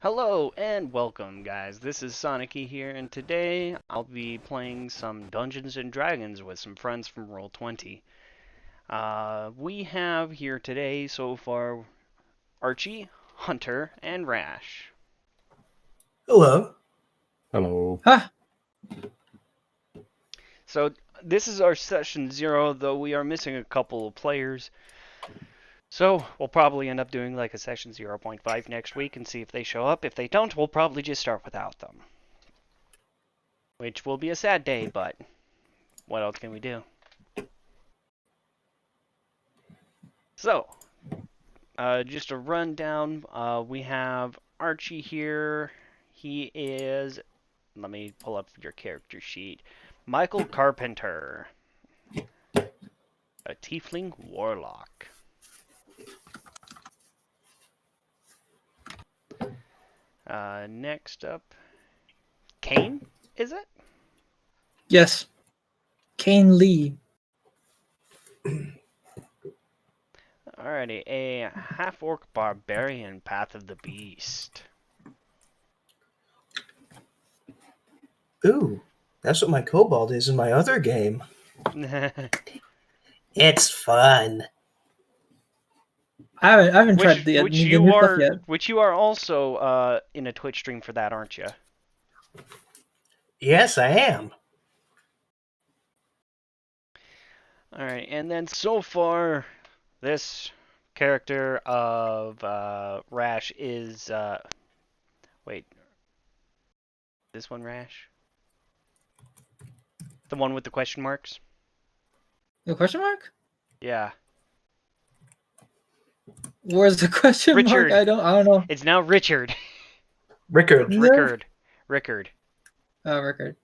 Hello and welcome, guys. This is Sonicy here, and today I'll be playing some Dungeons and Dragons with some friends from Roll20. We have here today so far Archie, Hunter, and Rash. Hello. Hello. Huh. So this is our session 0, though we are missing a couple of players. So we'll probably end up doing like a session 0.5 next week and see if they show up. If they don't, we'll probably just start without them. Which will be a sad day, but what else can we do? So, just a rundown. We have Archie here. He is, let me pull up your character sheet. Michael Carpenter, a tiefling warlock. Next up, Kane, is it? Yes. Kane Lee. Alrighty, a half-orc barbarian, Path of the Beast. Ooh, that's what my kobold is in my other game. It's fun. I haven't tried the new stuff yet. Which you are also in a Twitch stream for that, aren't you? Yes, I am. Alright, and then so far, this character of Rash is, wait, this one Rash? The one with the question marks? The question mark? Yeah. Where's the question Richard. mark? I don't know. It's now Richard. Rickard. Rickard. Oh, Rickard.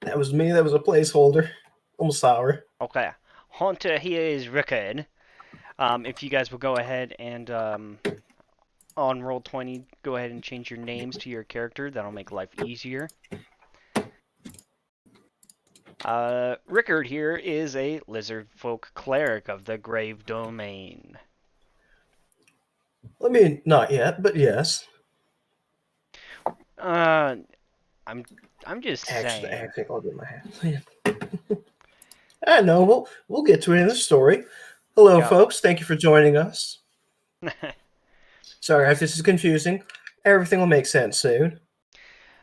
That was me. That was a placeholder. I'm sorry. Okay. Hunter here is Rickard. If you guys will go ahead and on Roll20, go ahead and change your names to your character. That'll make life easier. Rickard here is a lizard folk cleric of the Grave Domain. I mean, not yet, but yes. I'm just Actually, saying. I think I'll get my hand. I know. We'll get to it in the story. Hello, folks. Thank you for joining us. Sorry if this is confusing. Everything will make sense soon.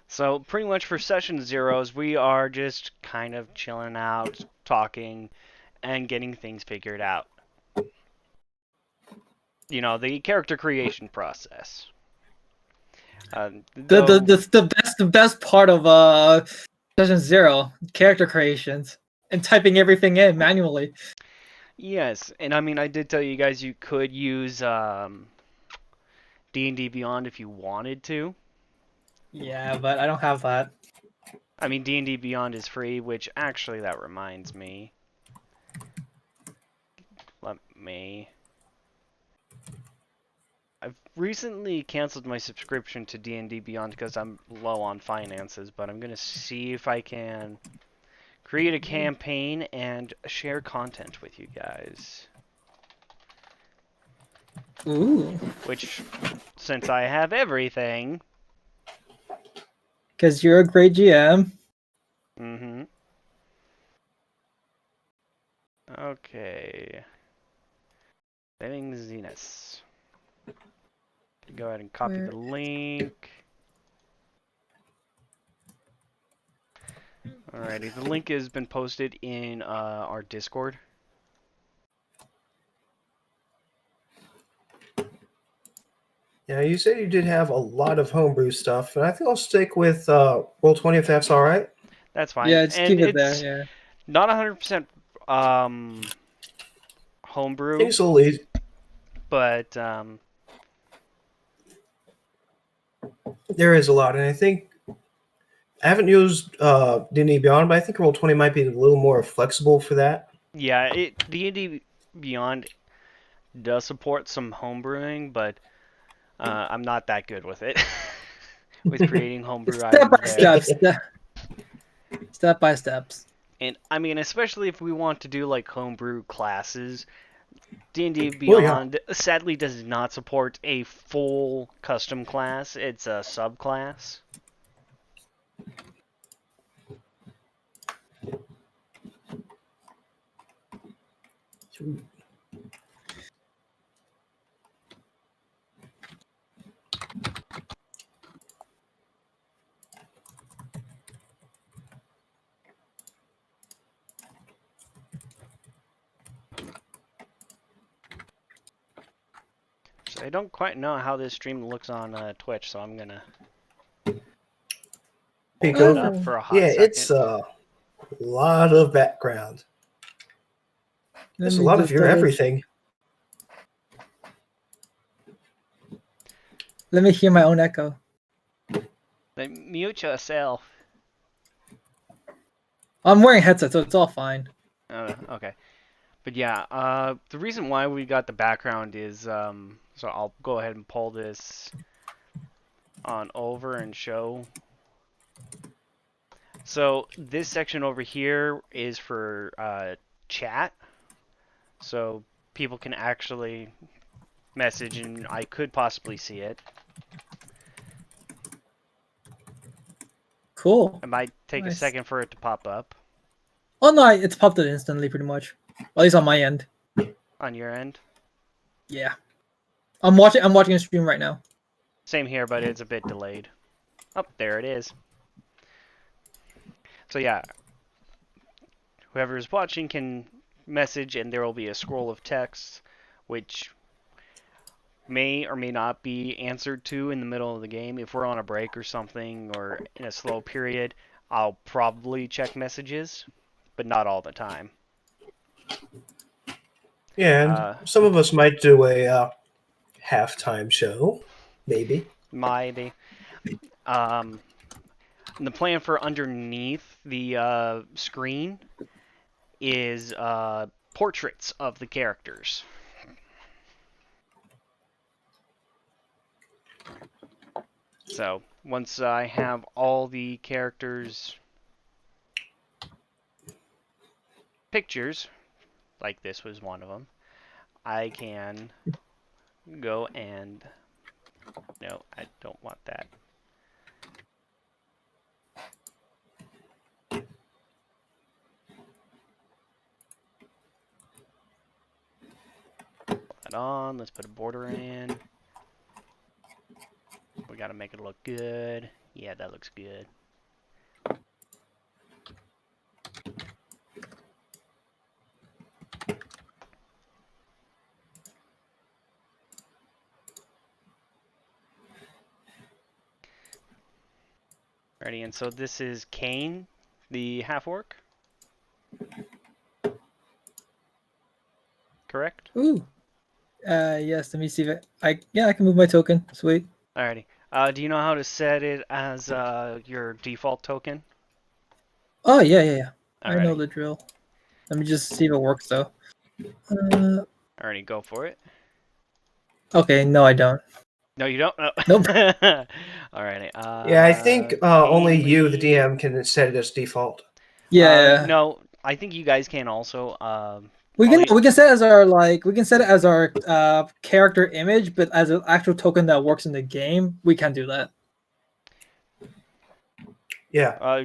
So pretty much for session 0s, we are just kind of chilling out, talking, and getting things figured out. You know, the character creation process. The best part of session 0, character creations and typing everything in manually. Yes, and I mean, I did tell you guys you could use D&D Beyond if you wanted to. Yeah, but I don't have that. I mean, D&D Beyond is free, which actually that reminds me. Let me. I've recently canceled my subscription to D&D Beyond because I'm low on finances, but I'm gonna see if I can create a campaign and share content with you guys. Ooh. Which, since I have everything. Because you're a great GM. Mm-hmm. Okay. Saving Zenus. Go ahead and copy the link. Alrighty, the link has been posted in our Discord. Yeah, you said you did have a lot of homebrew stuff, and I think I'll stick with Roll20 if that's all right. That's fine. Yeah, just and keep it it's there. Yeah. Not 100% homebrew. I think it's a little easy. But there is a lot, and I think I haven't used D&D Beyond, but I think Roll20 might be a little more flexible for that. Yeah, D&D Beyond does support some homebrewing, but I'm not that good with it. With creating homebrew items. Step by steps. And I mean, especially if we want to do like homebrew classes, D&D Oh yeah. Beyond sadly does not support a full custom class. It's a subclass. So I don't quite know how this stream looks on Twitch, so I'm gonna pull that up for a hot Yeah, second. it's a lot of background. There's a lot of your everything. Let me hear my own echo. Mute yourself. I'm wearing a headset, so it's all fine. Okay. But yeah, the reason why we got the background is, so I'll go ahead and pull this on over and show. So this section over here is for chat, so people can actually message and I could possibly see it. Cool. It might take a second for it to pop up. Oh no, it's popped it instantly, pretty much. At least on my end. On your end? Yeah. I'm watching a stream right now. Same here, but it's a bit delayed. Oh, there it is. So yeah, whoever is watching can message and there will be a scroll of text which may or may not be answered to in the middle of the game. If we're on a break or something or in a slow period, I'll probably check messages, but not all the time. Yeah, and some of us might do a halftime show, maybe. Maybe. The plan for underneath the screen is portraits of the characters. So once I have all the characters' pictures, like this was one of them, I can go and... No, I don't want that. Put that on. Let's put a border in. We gotta make it look good. Yeah, that looks good. Ready, and so this is Kane, the half-orc. Correct? Ooh. Yes, let me see if I can move my token. Sweet. Alrighty. Do you know how to set it as your default token? Oh, yeah. I know Alrighty. the drill. Let me just see if it works, though. Alrighty, go for it. Okay, no, I don't. No, you don't? No. Nope. Alrighty. Yeah, I think only you, the DM, can set it as default. Yeah. No, I think you guys can also. We can set it as our character image, but as an actual token that works in the game, we can't do that. Yeah.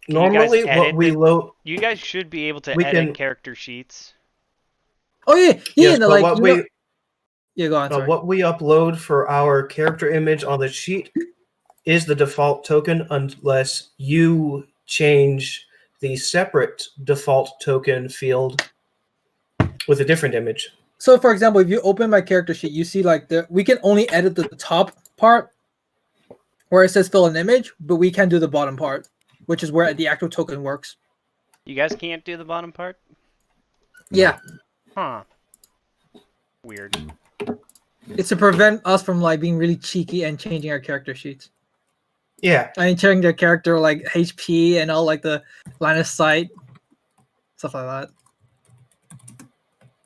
Normally, what we load. You guys should be able to edit character sheets. Oh yeah. Yes, no, but like yeah, go on. Sorry. What we upload for our character image on the sheet is the default token unless you change the separate default token field with a different image. So, for example, if you open my character sheet, you see like we can only edit the top part where it says fill an image, but we can do the bottom part, which is where the actual token works. You guys can't do the bottom part? Yeah. Huh. Weird. It's to prevent us from like being really cheeky and changing our character sheets. Yeah. I mean, changing their character like HP and all like the line of sight, stuff like that.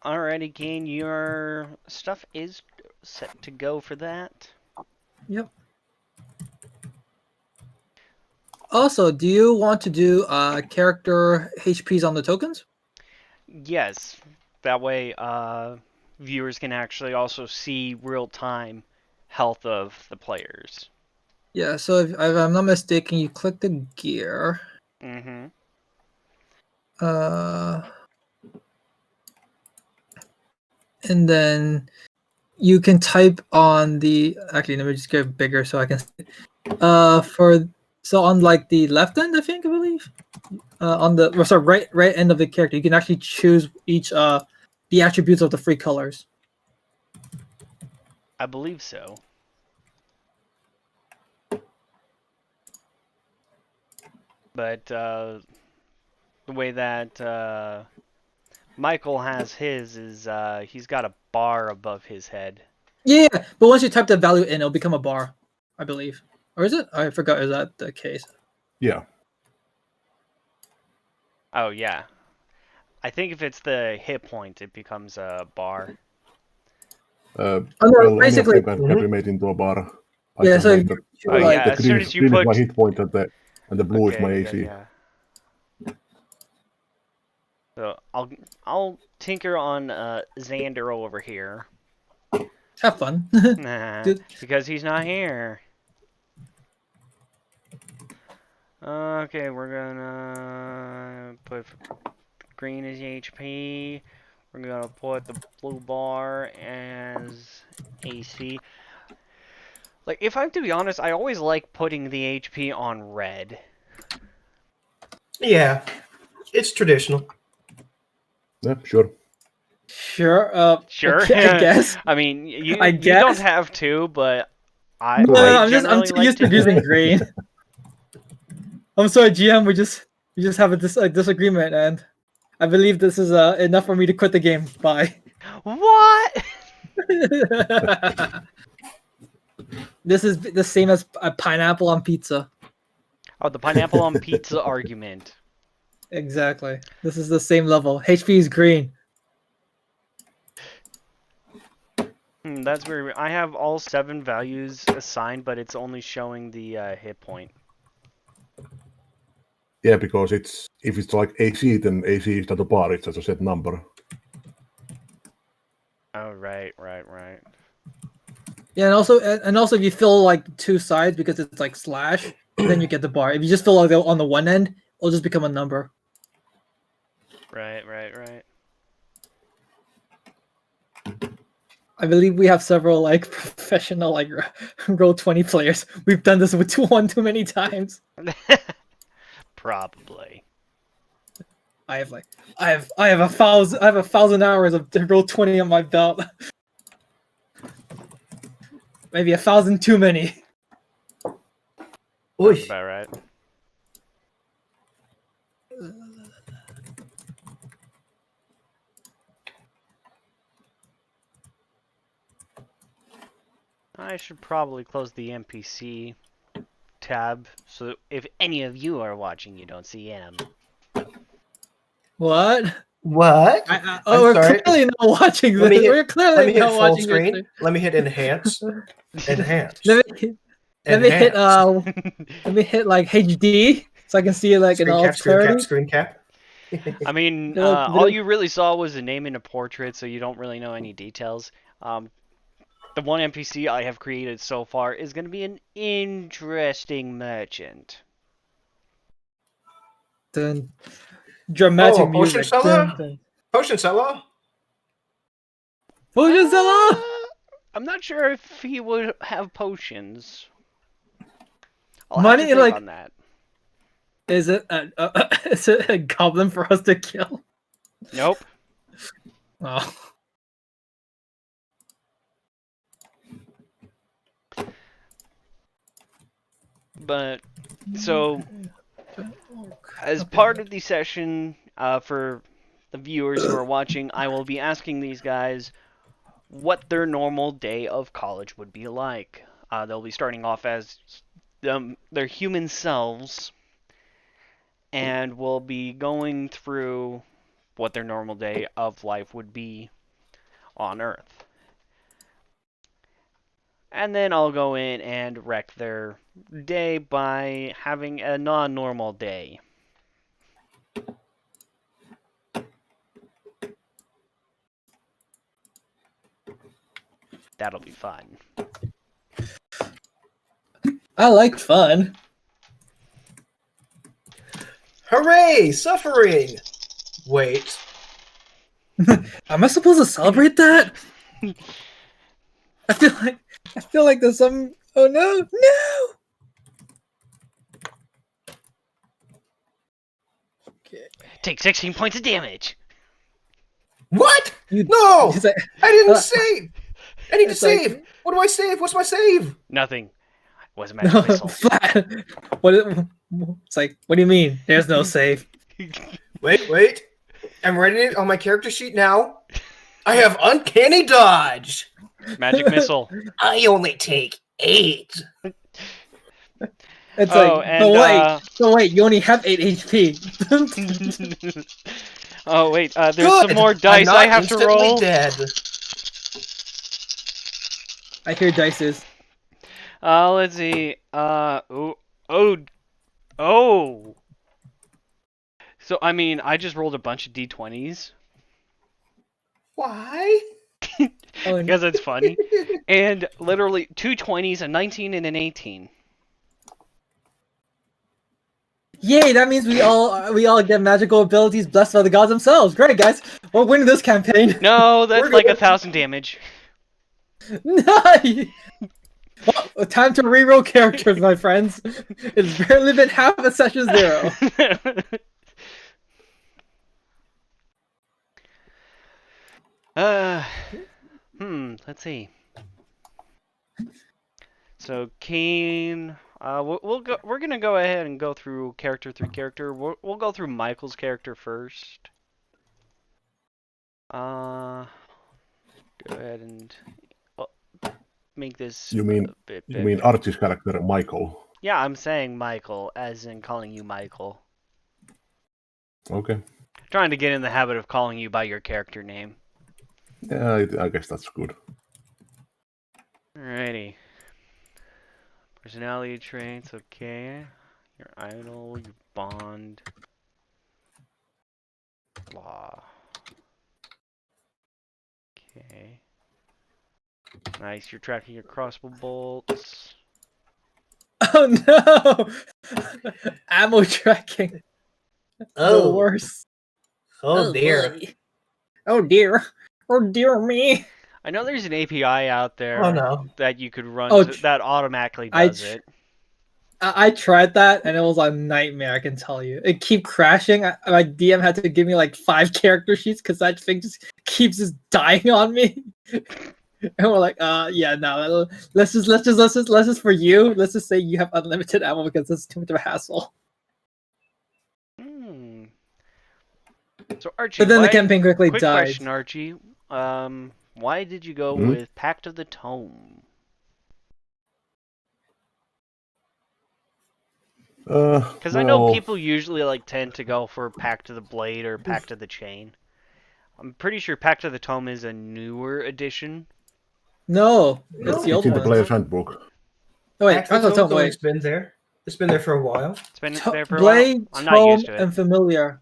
Alrighty, Kane, your stuff is set to go for that. Yep. Also, do you want to do character HPs on the tokens? Yes. That way, viewers can actually also see real-time health of the players. Yeah, so if I'm not mistaken, you click the gear. Mm-hmm. And then you can type on the. Actually, let me just get bigger so I can. On like the left end, I believe. On the right end of the character, you can actually choose each the attributes of the three colors. I believe so. But the way that Michael has his is he's got a bar above his head. Yeah, but once you type the value in, it'll become a bar, I believe. Or is it? I forgot. Is that the case? Yeah. Oh, yeah. I think if it's the hit point, it becomes a bar. No, Well, any of basically, them can be made into a bar. I yeah. can So if make you the, Oh, like, yeah, the as green, soon as you green is put... my hit point and the blue is my Okay, AC. yeah. So I'll tinker on Xander over here. have fun. Nah, Dude. because he's not here. Okay, we're gonna put green as HP. We're gonna put the blue bar as AC. Like, if I have to be honest, I always like putting the HP on red. Yeah, it's traditional. Yeah, sure. Sure. Sure. Okay, I guess. I mean, you I you don't guess. have to, but No, I I'm generally too like used to to do using it. green. I'm sorry, GM. We just have a disagreement, and I believe this is enough for me to quit the game. Bye. What? This is the same as a pineapple on pizza. Oh, the pineapple on pizza argument. Exactly. This is the same level. HP is green. That's very weird. I have all 7 values assigned, but it's only showing the hit point. Yeah, because if it's like AC, then AC is not a bar, it's just a set number. Oh, right. Yeah, and also if you fill like two sides because it's like slash, then you get the bar. If you just fill like on the one end, it'll just become a number. Right. I believe we have several like professional like Roll20 players. We've done this with one too many times. Probably. I have 1,000 hours of Roll20 on my belt. Maybe 1,000 too many. That's about right. I should probably close the NPC tab so if any of you are watching, you don't see him. What? What? We're sorry. clearly not watching Let this. me hit, We're clearly let me hit not full watching screen. this. Let me hit enhance. Enhance. Let me hit like HD so I can see it like in all its clarity. Screen cap. I mean, Little- all you really saw was a name and a portrait, so you don't really know any details. The one NPC I have created so far is going to be an interesting merchant. Dun. Dramatic potion music. seller? Dun, dun. Potion seller? Potion seller! I'm not sure if he would have potions. I'll have Money to think like on that. is it a goblin for us to kill? Nope. Oh. But so as part of the session for the viewers who are watching, I will be asking these guys what their normal day of college would be like. They'll be starting off as their human selves, and we'll be going through what their normal day of life would be on Earth. And then I'll go in and wreck their day by having a non-normal day. That'll be fun. I like fun. Hooray! Suffering! Wait. Am I supposed to celebrate that? I feel like there's some. Oh no! No! Okay. Take 16 points of damage. What? You, No! it's like, I didn't save! I need to It's like- save! What do I save? What's my save? Nothing. Was a magic missile. flat. It's like, what do you mean? There's no save. Wait. I'm writing it on my character sheet now. I have uncanny dodge. Magic missile. I only take 8. It's Oh, like, and, so wait, you only have 8 HP. Oh wait, there's Good. some more I'm dice not I have to instantly roll. Dead. I hear dices. Let's see. Oh. So I mean, I just rolled a bunch of d20s Why? Oh, because it's funny, and literally 2 20s, a 19, and an 18. yay! That means we all get magical abilities blessed by the gods themselves. Great, guys. We're winning this campaign. No, that's We're like good. 1,000 damage. Nice. Well, time to reroll characters, my friends. It's barely been half a session 0. Let's see. So Kane, we're gonna go ahead and go through character through character. We'll go through Michael's character first. Go ahead and make this You mean a bit you bigger. mean Archie's character Michael? Yeah, I'm saying Michael, as in calling you Michael. Okay. Trying to get in the habit of calling you by your character name. Yeah, I guess that's good. Alrighty. Personality traits, okay. Your idol, your bond. Blah. Okay. Nice, you're tracking your crossbow bolts. Oh no! Ammo tracking. The Oh. worst. Oh dear. boy. Oh dear. Oh dear me. I know there's an API out there Oh no. that you could run Oh, that automatically I does it. I tried that and it was a nightmare. I can tell you. It keep crashing. My DM had to give me like 5 character sheets because that thing just keeps just dying on me. And we're like, yeah, no, let's just for you. Let's just say you have unlimited ammo because this is too much of a hassle. Hmm. So Archie, But then the why- campaign quickly quick died. question, Archie. Why did you go Hmm? with Pact of the Tome? Because I know people usually like tend to go for Pact of the Blade or Pact of the Chain. I'm pretty sure Pact of the Tome is a newer edition. No, No, it's the It's old in the one. player's handbook. Oh wait, Actually, Pact of the Tome, it's been there. It's been there for a while. It's been To- there for a Blade, while. I'm not Tome, used to it. and Familiar.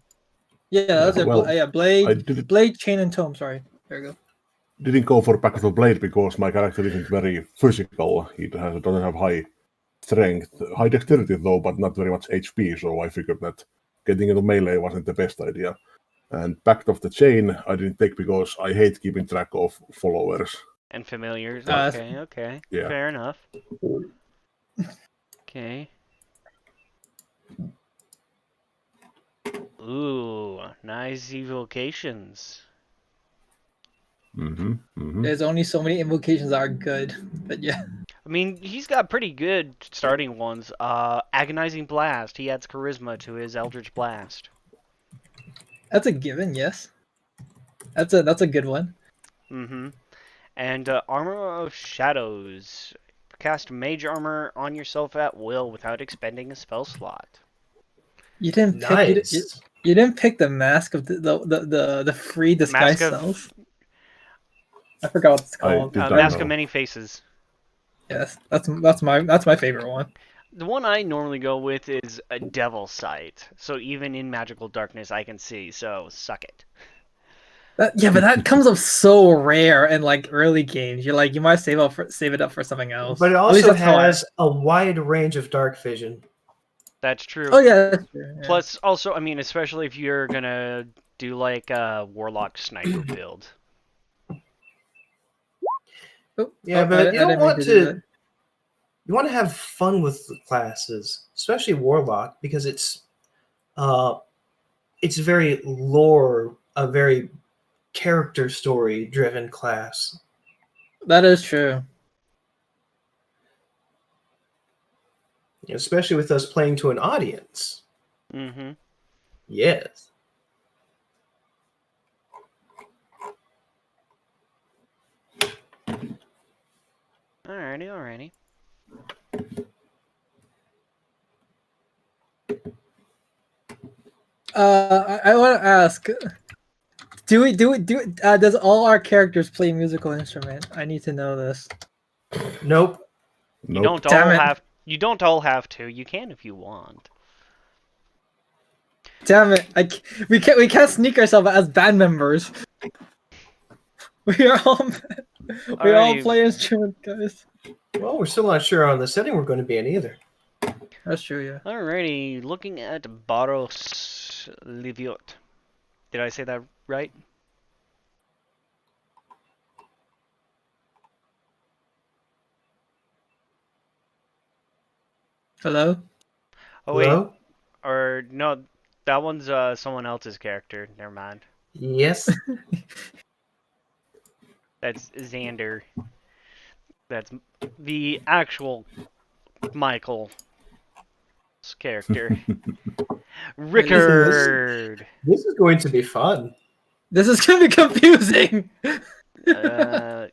Yeah, that's it. well, Yeah, I Blade, didn't Chain, and Tome. Sorry, there you go. go for Pact of the Blade because my character isn't very physical. He doesn't have high strength, high dexterity though, but not very much HP. So I figured that getting into melee wasn't the best idea. And Pact of the Chain I didn't take because I hate keeping track of followers. And familiars. Uh, Okay. Yeah. Fair enough. Okay. Ooh, nice evocations. There's only so many invocations that are good, but yeah. I mean, he's got pretty good starting ones. Agonizing Blast. He adds charisma to his Eldritch Blast. That's a given, yes. That's a good one. Mm-hmm. And Armor of Shadows. Cast mage armor on yourself at will without expending a spell slot. You didn't pick Nice. you didn't pick the mask of the free disguise Mask of- self. I forgot what it's called. Did I Mask know? of Many Faces. Yes, that's my favorite one. The one I normally go with is a Devil Sight. So even in Magical Darkness I can see, so suck it. Yeah, but that comes up so rare in like early games. You're like, you might save it up for something else. But it At least also that's how I. has a wide range of dark vision. That's true. Oh yeah, that's true. Yeah. Plus, also, I mean, especially if you're gonna do like a warlock sniper build. Yeah, I but you don't didn't mean want to do to. that. You want to have fun with the classes, especially Warlock, because it's very lore, a very character story driven class. That is true. Especially with us playing to an audience. Mm-hmm. Yes. Alrighty, alrighty. I want to ask, does all our characters play musical instrument? I need to know this. Nope. You Nope. don't Damn all it. have. You don't all have to. You can if you want. Damn it! We can't sneak ourselves as band members. We are all we all Alrighty. play instrument, guys. Well, we're still not sure on the setting we're going to be in either. That's true, yeah. Alrighty, looking at Baros Liviot. Did I say that right? Hello. Oh wait, Hello? or no, that one's someone else's character. Never mind. Yes. That's Xander. That's the actual Michael's character. Rickard. This is going to be fun. This is gonna be confusing. Yeah,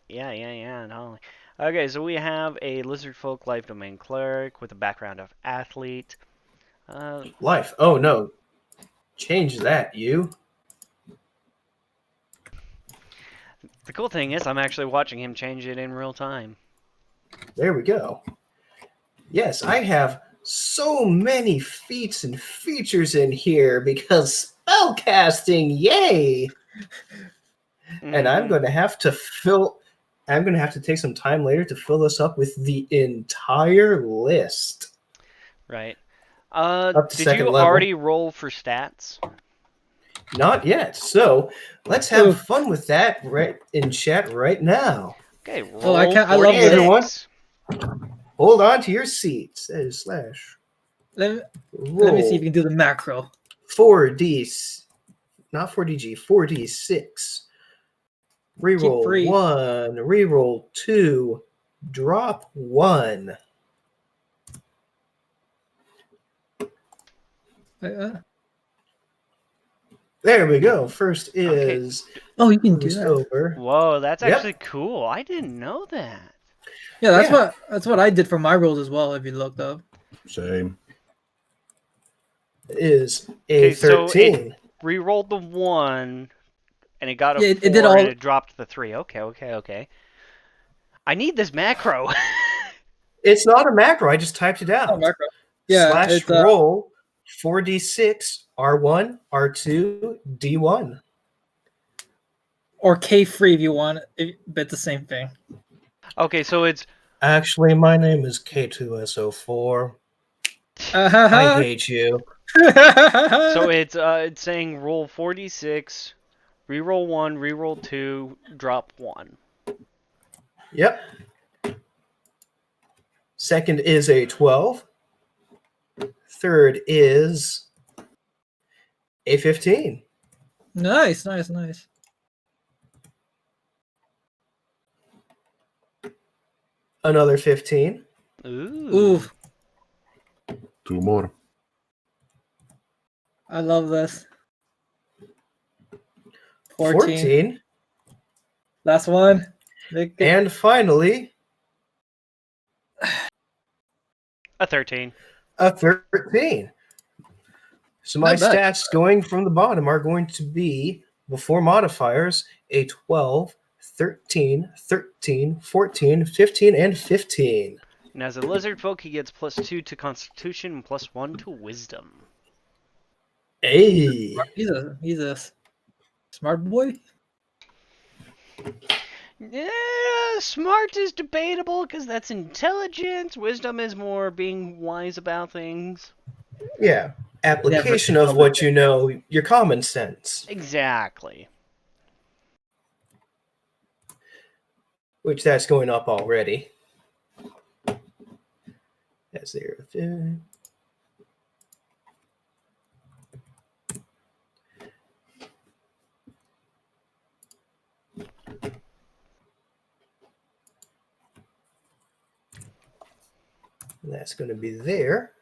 no. Okay, so we have a lizard folk life domain cleric with a background of athlete. Life. Oh, no. Change that, you. The cool thing is I'm actually watching him change it in real time. There we go. Yes, I have so many feats and features in here because spellcasting, yay! And I'm Mhm. going to have to take some time later to fill this up with the entire list. Right. Up to Did second you level. already roll for stats? Not yet. So let's have Ooh. fun with that right in chat right now. Okay, Oh, I roll can't- I love this. Everyone. 46. Hold on to your seats. That is slash. Let Roll me see if you can do the macro. 4D, not 4DG, 4D6. Reroll free. 1, reroll 2, drop 1. There we go. First is Oh, you can do who's that. over. Whoa, that's Yep. actually cool. I didn't know that. Yeah, Yeah. that's what I did for my rolls as well. If you looked up. Same. Is a Okay, so 13. Rerolled the 1, and it got a Yeah, 4, it did all- and it dropped the 3. Okay. I need this macro. It's not a macro. I just typed it out. Oh, macro. Yeah, Slash it's roll 4D6 R1 R2 D1. or K free if you want. But it's the same thing. Okay, so it's Actually, my name is K2SO4. I Uh-huh. hate you. so it's saying roll 46, reroll 1, reroll 2, drop 1. Yep. Second is a 12. Third is a 15. Nice. Another 15. Ooh. Ooh, 2 more. I love this. 14. Last one. And finally, A 13. a 13. So my Not bad. stats going from the bottom are going to be, before modifiers, a 12, 13, 13, 14, 15, and 15. And as a lizard folk, he gets +2 to Constitution and +1 to Wisdom. Hey. He's a smart boy. Yeah, smart is debatable because that's intelligence. Wisdom is more being wise about things. Yeah. Application Never of what you know, your common sense. Exactly. Which that's going up already. That's there. That's going to be there.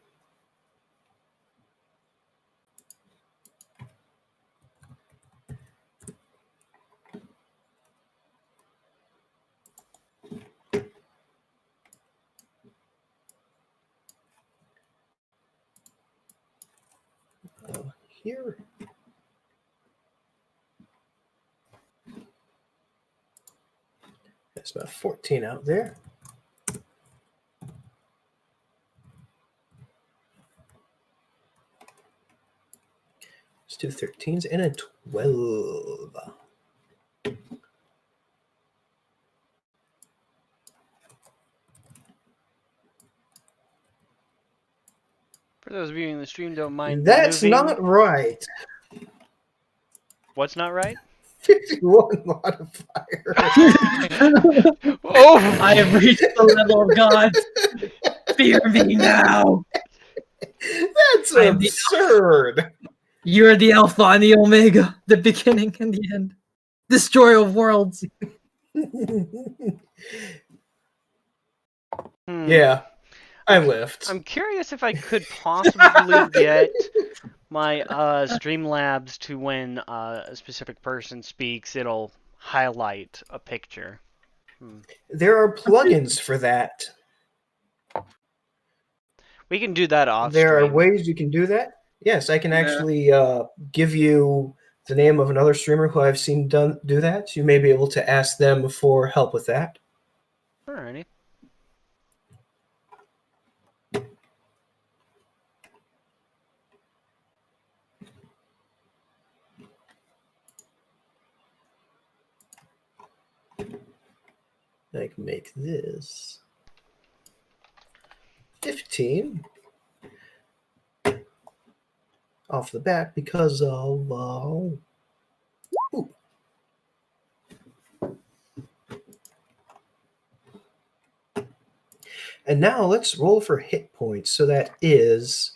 Here. That's about 14 out there. It's two 13s and a 12. For those viewing the stream, don't mind That's moving. not right. What's not right? 51 modifier. Oh! I have reached the level of God. Fear me now. That's I am the- absurd. You are the Alpha and the Omega, the beginning and the end. Destroyer of worlds. Yeah, I lift. I'm curious if I could possibly get my Streamlabs to when a specific person speaks, it'll highlight a picture. There are plugins for that. We can do that off There are stream. ways you can do that. Yes, I can Yeah. actually give you the name of another streamer who I've seen do that. You may be able to ask them for help with that. Alrighty. I can make this 15 off the bat because of ooh. And now let's roll for hit points. So that is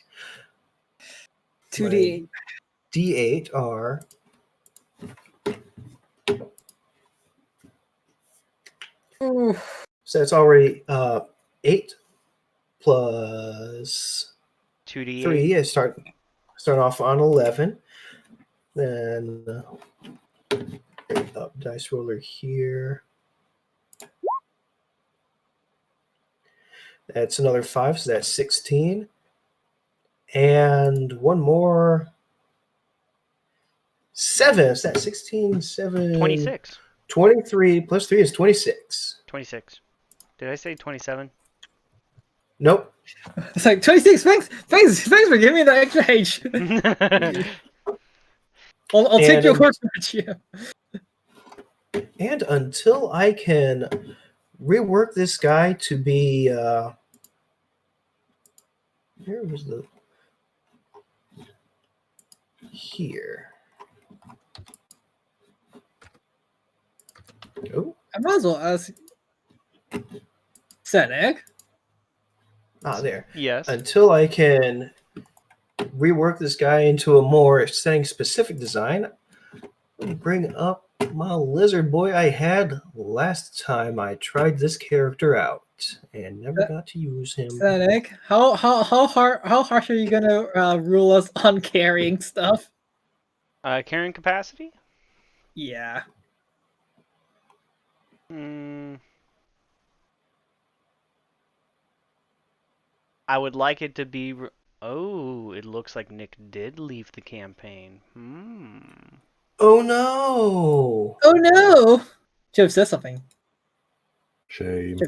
2d8. D8 are so it's already 8 plus 2d8. 3. I start off on 11. Then up dice roller here. That's another 5, so that's 16. And one more 7. So that's 16, 7. 26. 23 plus 3 is 26. 26. Did I say 27? Nope. It's like 26. Thanks for giving me the extra H. I'll take your word for it, yeah. And until I can rework this guy to be where was the here. Oh, I might as well ask Senek. there. Yes. Until I can rework this guy into a more setting specific design, let me bring up my lizard boy I had last time I tried this character out and never got to use him. Senek, how harsh are you gonna rule us on carrying stuff? Carrying capacity? Yeah. I would like it to be. Oh, it looks like Nick did leave the campaign. Oh no! Oh no! Should have said something. Shame.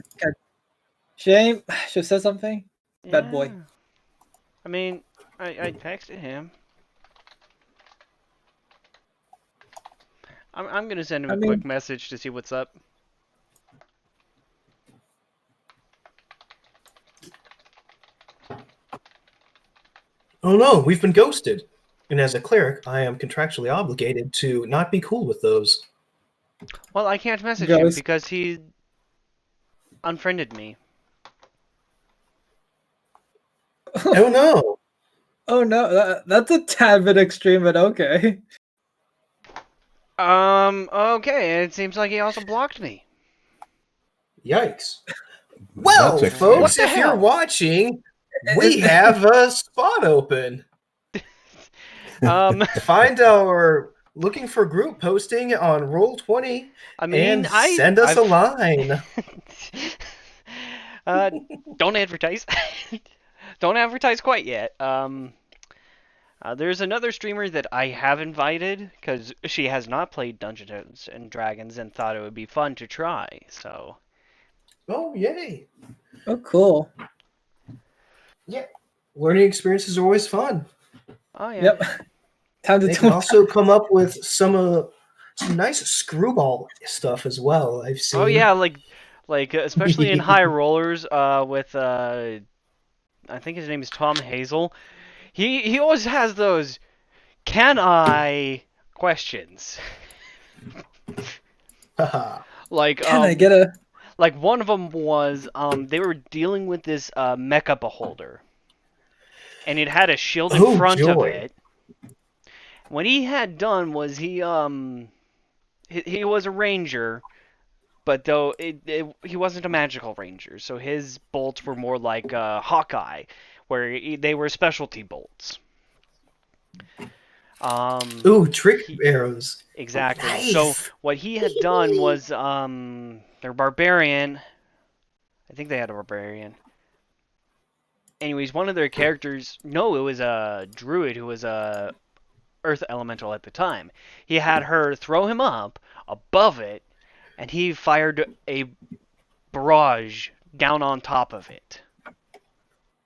Shame. Should have said something. Bad boy. Yeah. I mean, I texted him. I'm gonna send him I a mean- quick message to see what's up. Oh no, we've been ghosted. And as a cleric, I am contractually obligated to not be cool with those. Well, I can't message him Ghost. because he unfriended me. Oh no! Oh no, that's a tad bit extreme, but okay. Okay, it seems like he also blocked me. Yikes. Well, That's extreme. folks, What the if you're hell? watching, we have a spot open. Um, Find our looking for group posting on Roll20 I mean, and send us a line. uh, don't advertise. Don't advertise quite yet. There's another streamer that I have invited because she has not played Dungeons and Dragons and thought it would be fun to try. So, Oh, yay. Oh, cool. Yeah. Learning experiences are always fun. oh yeah. Yep. Time to They do can also come up with some nice screwball stuff as well, I've seen. Oh yeah, like especially in high rollers. With I think his name is Tom Hazel. He always has those "Can I?" questions. Haha. Like Can I get a? like one of them was they were dealing with this mecha beholder, and it had a shield in Oh, front of joy. it. What he had done was he was a ranger, but though he wasn't a magical ranger, so his bolts were more like Hawkeye, where they were specialty bolts. Ooh, trick he- arrows. Exactly. Nice. So what he had done was their barbarian. I think they had a barbarian. Anyways, one of their characters. No, it was a druid who was a earth elemental at the time. He had her throw him up above it, and he fired a barrage down on top of it.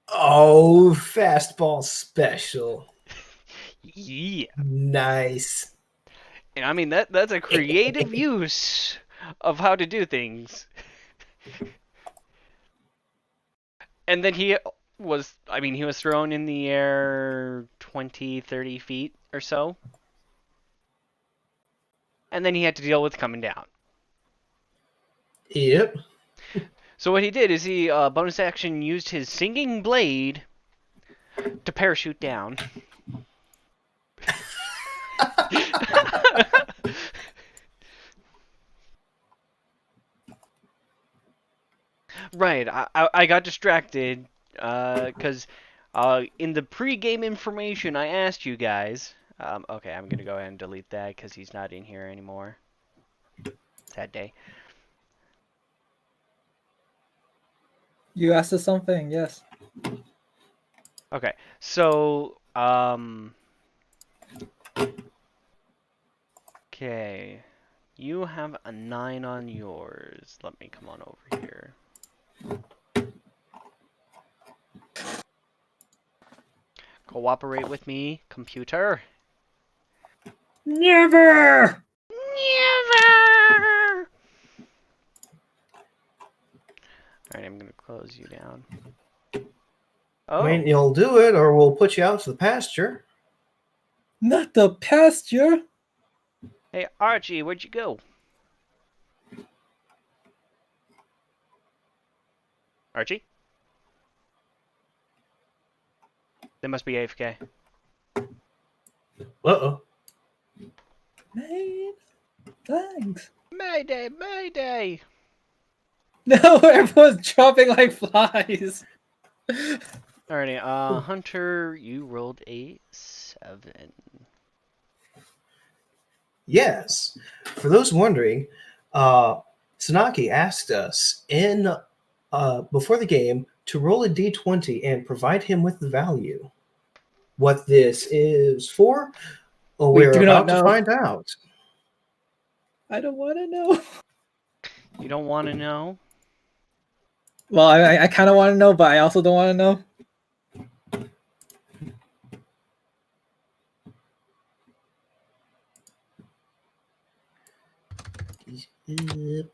Oh, fastball special. Yeah. Nice. And I mean that's a creative use of how to do things. And then he was thrown in the air 20, 30 feet or so. And then he had to deal with coming down. Yep. So what he did is he bonus action used his singing blade to parachute down. Right, I got distracted because in the pre-game information I asked you guys. Okay, I'm gonna go ahead and delete that because he's not in here anymore. Sad day. You asked us something, yes. Okay, so okay, you have a 9 on yours. Let me come on over here. Cooperate with me, computer. Never. Never! Alright, I'm gonna close you down. Oh, I mean, you'll do it, or we'll put you out to the pasture. Not the pasture. hey Archie, where'd you go? Archie? They must be AFK. Uh-oh. Man, thanks. Mayday, Mayday! No, everyone's dropping like flies. Alrighty, Hunter, you rolled a 7. Yes. For those wondering, Tsunaki asked us before the game to roll a d20 and provide him with the value. What this is for, We we're do not about to know. find out. I don't want to know. You don't want to know? Well, I kind of want to know, but I also don't want to know. these up.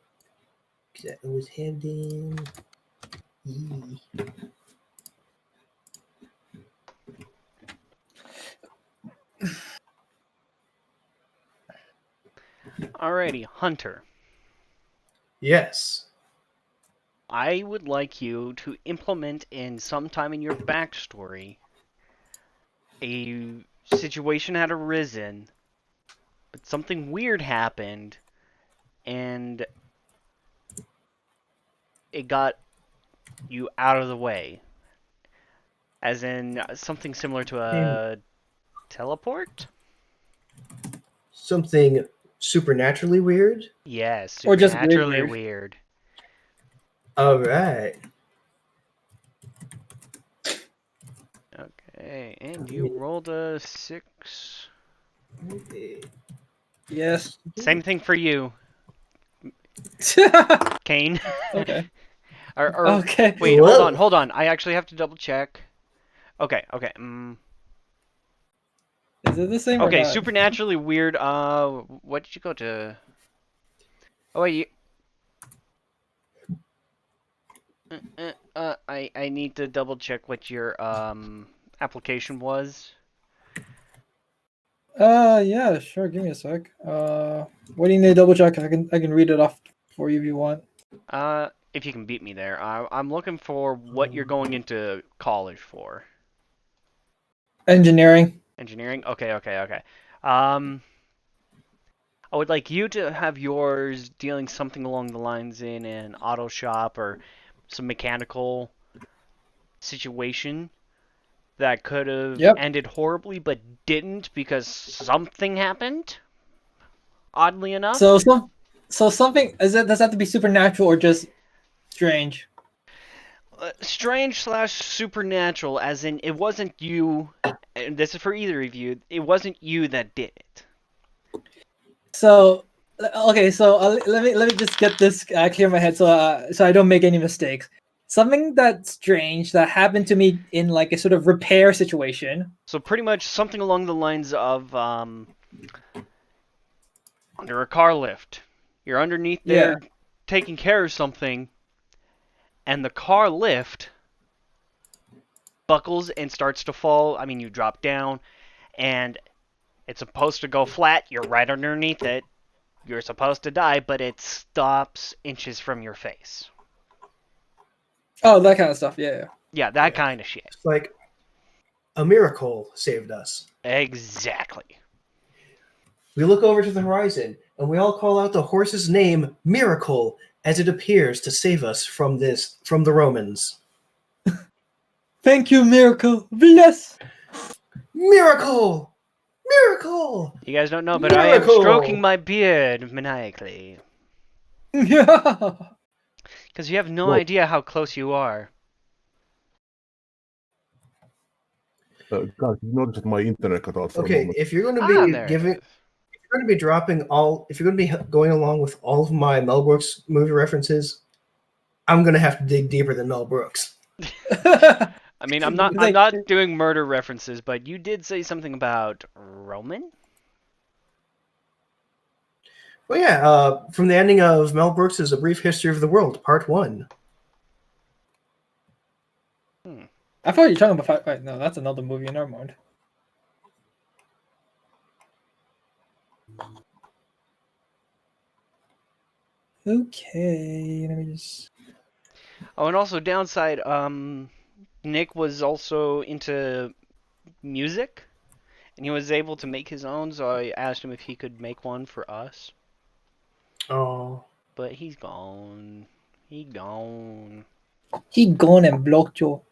Cause I always have them. Yee. Alrighty, Hunter. Yes. I would like you to implement in sometime in your backstory a situation had arisen, but something weird happened, and it got you out of the way. As in something similar to a teleport? Something supernaturally weird. Yes, Or just supernaturally weird. weird. All right. Okay, and you rolled a 6. Okay. Yes. Same thing for you, Kane. Okay. or Okay. wait, Whoa. hold on. I actually have to double check. Okay. Is it the same or Okay, not? supernaturally weird. What did you go to? Oh wait, I need to double check what your application was. Yeah, sure. Give me a sec. What do you need to double check? I can read it off for you if you want. If you can beat me there. I'm looking for what you're going into college for. Engineering. Engineering? Okay. I would like you to have yours dealing something along the lines in an auto shop or some mechanical situation that could have Yep. ended horribly but didn't because something happened, oddly enough. So something is it? Does that have to be supernatural or just strange? Strange slash supernatural, as in it wasn't you, and this is for either of you, it wasn't you that did it. So okay, so let me just get this clear in my head so I don't make any mistakes. Something that's strange that happened to me in like a sort of repair situation. So pretty much something along the lines of under a car lift. You're underneath Yeah. there taking care of something, and the car lift buckles and starts to fall. I mean, you drop down, and it's supposed to go flat. You're right underneath it. You're supposed to die, but it stops inches from your face. Oh, that kind of stuff. Yeah. Yeah, that kind of shit. It's like a miracle saved us. Exactly. We look over to the horizon and we all call out the horse's name, Miracle, as it appears to save us from the Romans. Thank you, miracle. Bless. Miracle! Miracle! You guys don't know, but I am Miracle! stroking my beard maniacally. Yeah. Because you have no Whoa. idea how close you are. Guys, you noticed that my internet cut out for a Okay, moment. if you're going to be There it giving, is. if you're going to be if you're going to be going along with all of my Mel Brooks movie references, I'm going to have to dig deeper than Mel Brooks. I mean, I'm Like- not doing murder references, but you did say something about Roman? Well, yeah, from the ending of Mel Brooks' A Brief History of the World, Part 1. I thought you were talking about. Wait, no, that's another movie. Never mind. Okay, let me just. Oh, and also downside, Nick was also into music, and he was able to make his own, so I asked him if he could make one for us. Oh. But he's gone. He gone. He gone and blocked your.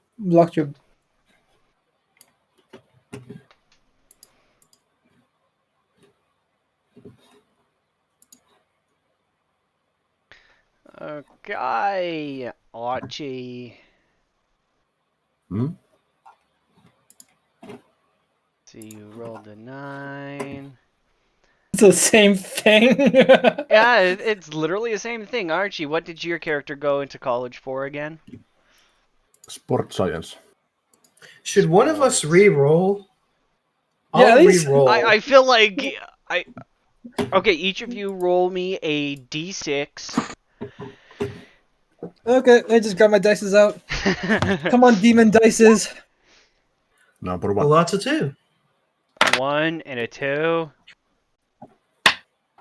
Okay, Archie. Hmm? So you rolled a 9. It's the same thing. Yeah, it's literally the same thing. Archie, what did your character go into college for again? Sport science. Should one of us Sports. re-roll? Yeah, I'll at least- re-roll. I feel like Okay, each of you roll me a d6. Okay, I just grab my dices out. Come on, demon dices. Number one. Lots of 2. A 1 and a 2.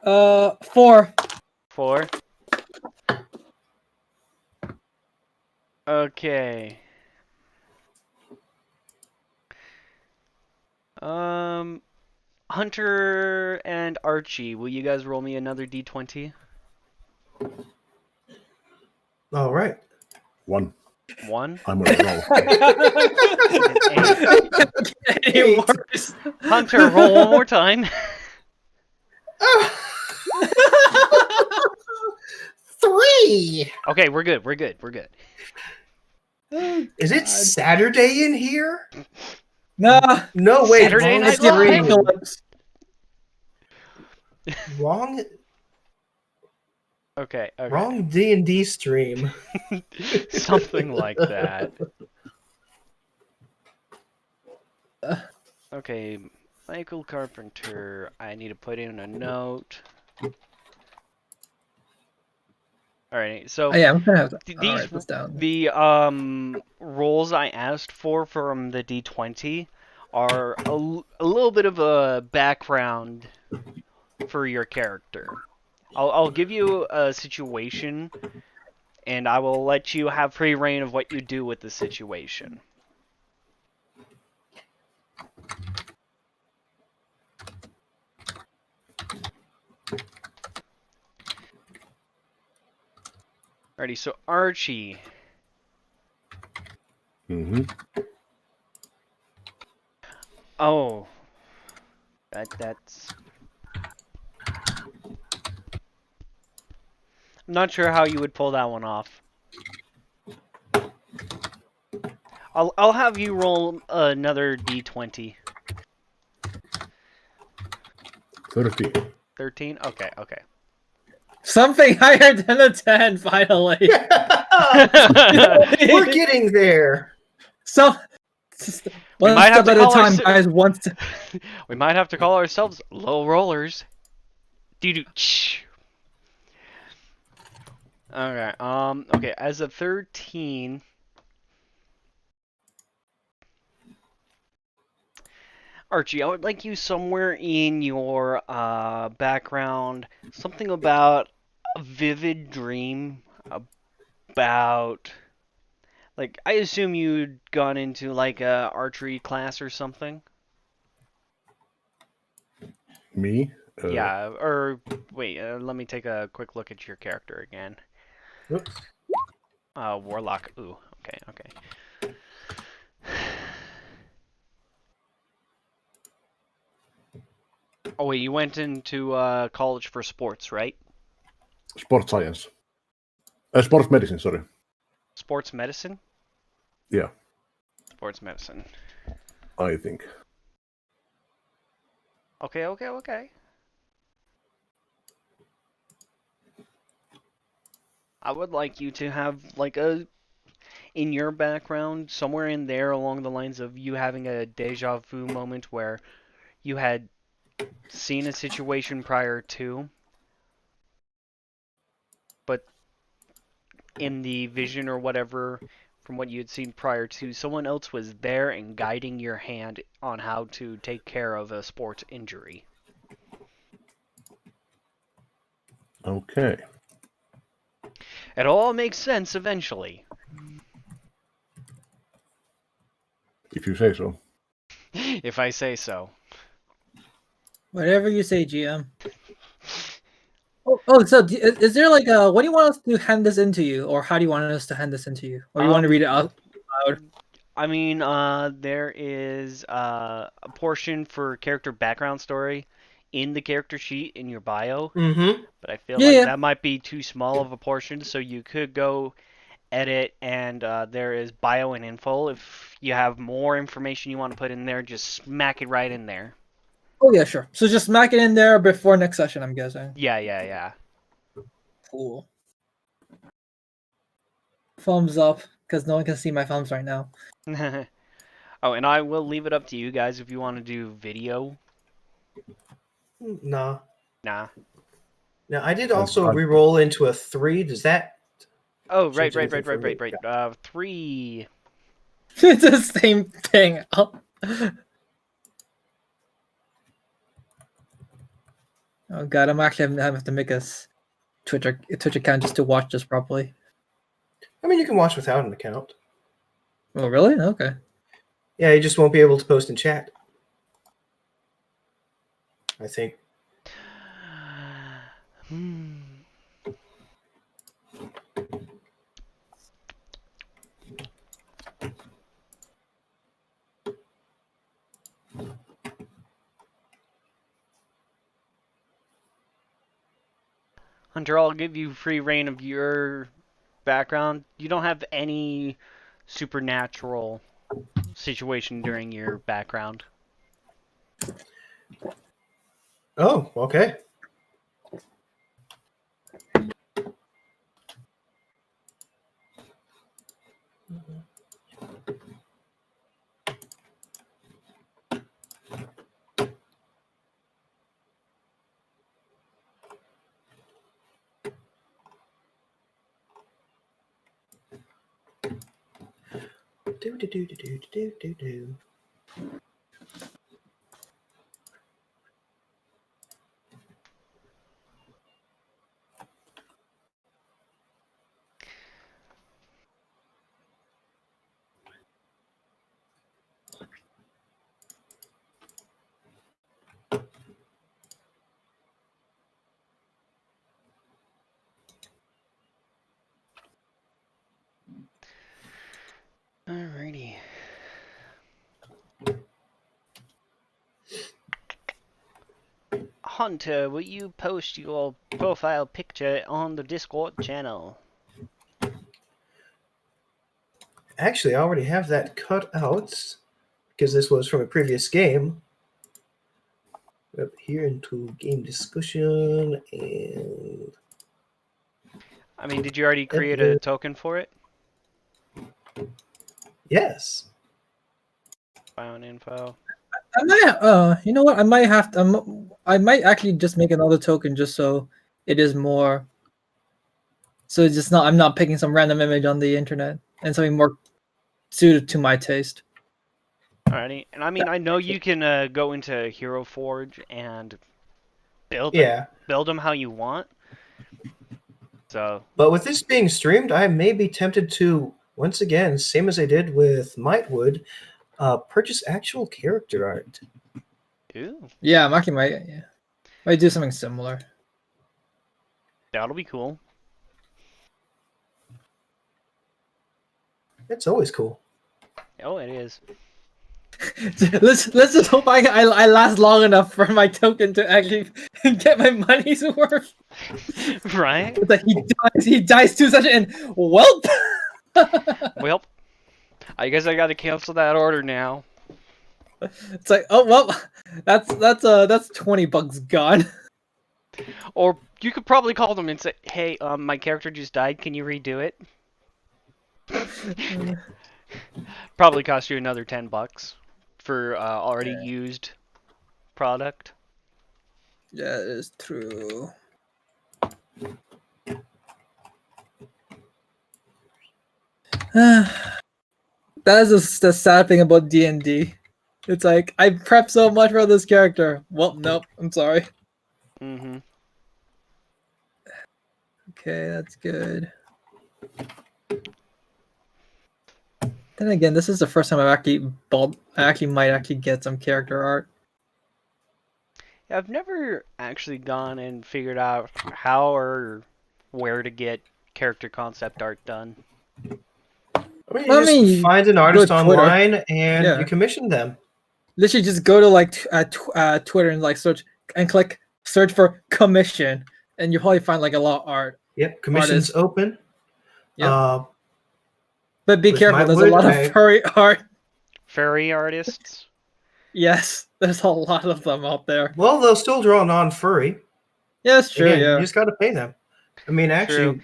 4. 4. Okay. Hunter and Archie, will you guys roll me another d20? All right. 1. 1 I'm on a roll. and an 8. Any Eight. worse. Hunter, roll one more time. 3. Okay, we're good. We're good. We're good. Oh, Is it God. Saturday in here? Nah. No, wait. Saturday Wrong Night It's the Live? stream. apocalypse. Wrong, Okay. Okay. wrong D&D stream. Something like that. Okay, Michael Carpenter. I need to put in a note. All right. So Oh, yeah, I'm gonna have to these write this down. the roles I asked for from the D20 are a little bit of a background for your character. I'll give you a situation, and I will let you have free reign of what you do with the situation. Alrighty, so Archie. Mm-hmm. Oh, that's. I'm not sure how you would pull that one off. I'll have you roll another d20. 13. 13? Okay, okay. Something higher than a 10, finally. We're getting there. So, We one might have step to at a call time, guys. One step. We might have to call ourselves low rollers. Doo-doo. Okay, okay, as a 13, Archie, I would like you somewhere in your background, something about a vivid dream about, like, I assume you'd gone into like a archery class or something. Me? Yeah, or wait, let me take a quick look at your character again. Whoops. Warlock. Ooh, okay, okay. Oh wait, you went into college for sports, right? Sports science. Sports medicine, sorry. Sports medicine? Yeah, Sports medicine. I think. Okay, okay, okay. I would like you to have like a in your background somewhere in there along the lines of you having a deja vu moment where you had seen a situation prior to, but in the vision or whatever from what you had seen prior to, someone else was there and guiding your hand on how to take care of a sports injury. Okay. It all makes sense eventually. If you say so. If I say so. Whatever you say, GM. So is there like a? What do you want us to hand this into you, or how do you want us to hand this into you, or you want to read it out loud? I mean, there is a portion for character background story in the character sheet in your bio, Mm-hmm. but I feel Yeah, like yeah. that might be too small of a portion, so you could go edit and there is bio and info. If you have more information you want to put in there, just smack it right in there. Oh yeah, sure. So just smack it in there before next session, I'm guessing. Yeah, yeah, Cool. Thumbs up, because no one can see my thumbs right now. yeah. Oh, and I will leave it up to you guys if you want to do video. Nah. Nah. Now, I did I've- also I've- re-roll into a 3. Does that Oh, right, change right, anything right, for right, me? right, right. 3. It's the same thing. Oh god, I'm actually having to make a Twitch account just to watch this properly. I mean, you can watch without an account. Oh really? Okay. Yeah, you just won't be able to post in chat. I think. Hmm. Hunter, I'll give you free reign of your background. You don't have any supernatural situation during your background. Oh, okay. Do do do do do do do do. Alrighty. Hunter, will you post your profile picture on the Discord channel? Actually, I already have that cut out because this was from a previous game. Up here into game discussion and I mean, did you already create a token for it? yes. Found info. I might you know what? I might have to I might actually just make another token just so it is more so it's just not I'm not picking some random image on the internet and something more suited to my taste. Alrighty. And I mean, I know you can go into Hero Forge and build Yeah. build them how you want. So, But with this being streamed, I may be tempted to once again, same as I did with Mightwood, purchase actual character art. ooh, Yeah, I'm actually might do something similar. that'll be cool. It's always cool. Oh, it is. let's just hope I last long enough for my token to actually get my money's worth. Right? It's like he dies to such and welp. Well, I guess I gotta cancel that order now. It's like, oh well, that's $20 gone. Or you could probably call them and say, "Hey, my character just died. Can you redo it?" Probably cost you another $10 for already used product. Yeah, it is true. That is the sad thing about D&D. It's like I prepped so much for this character. Well, nope. I'm sorry. Mm-hmm. Okay, that's good. Then again, this is the first time I've actually I actually might actually get some character art. Yeah, I've never actually gone and figured out how or where to get character concept art done. I mean, you just find an artist go to Twitter. online and Yeah. you commission them. Literally, just go to like Twitter and like search and click search for commission, and you'll probably find like a lot of art. Yep, commission's Artists. open. Yep. But be with careful, there's a Mightwood, lot of furry art. Furry artists. Yes, there's a lot of them out there. Well, they'll still draw non-furry. Yeah, that's true. Again, Yeah, you just got to pay them. I mean, actually,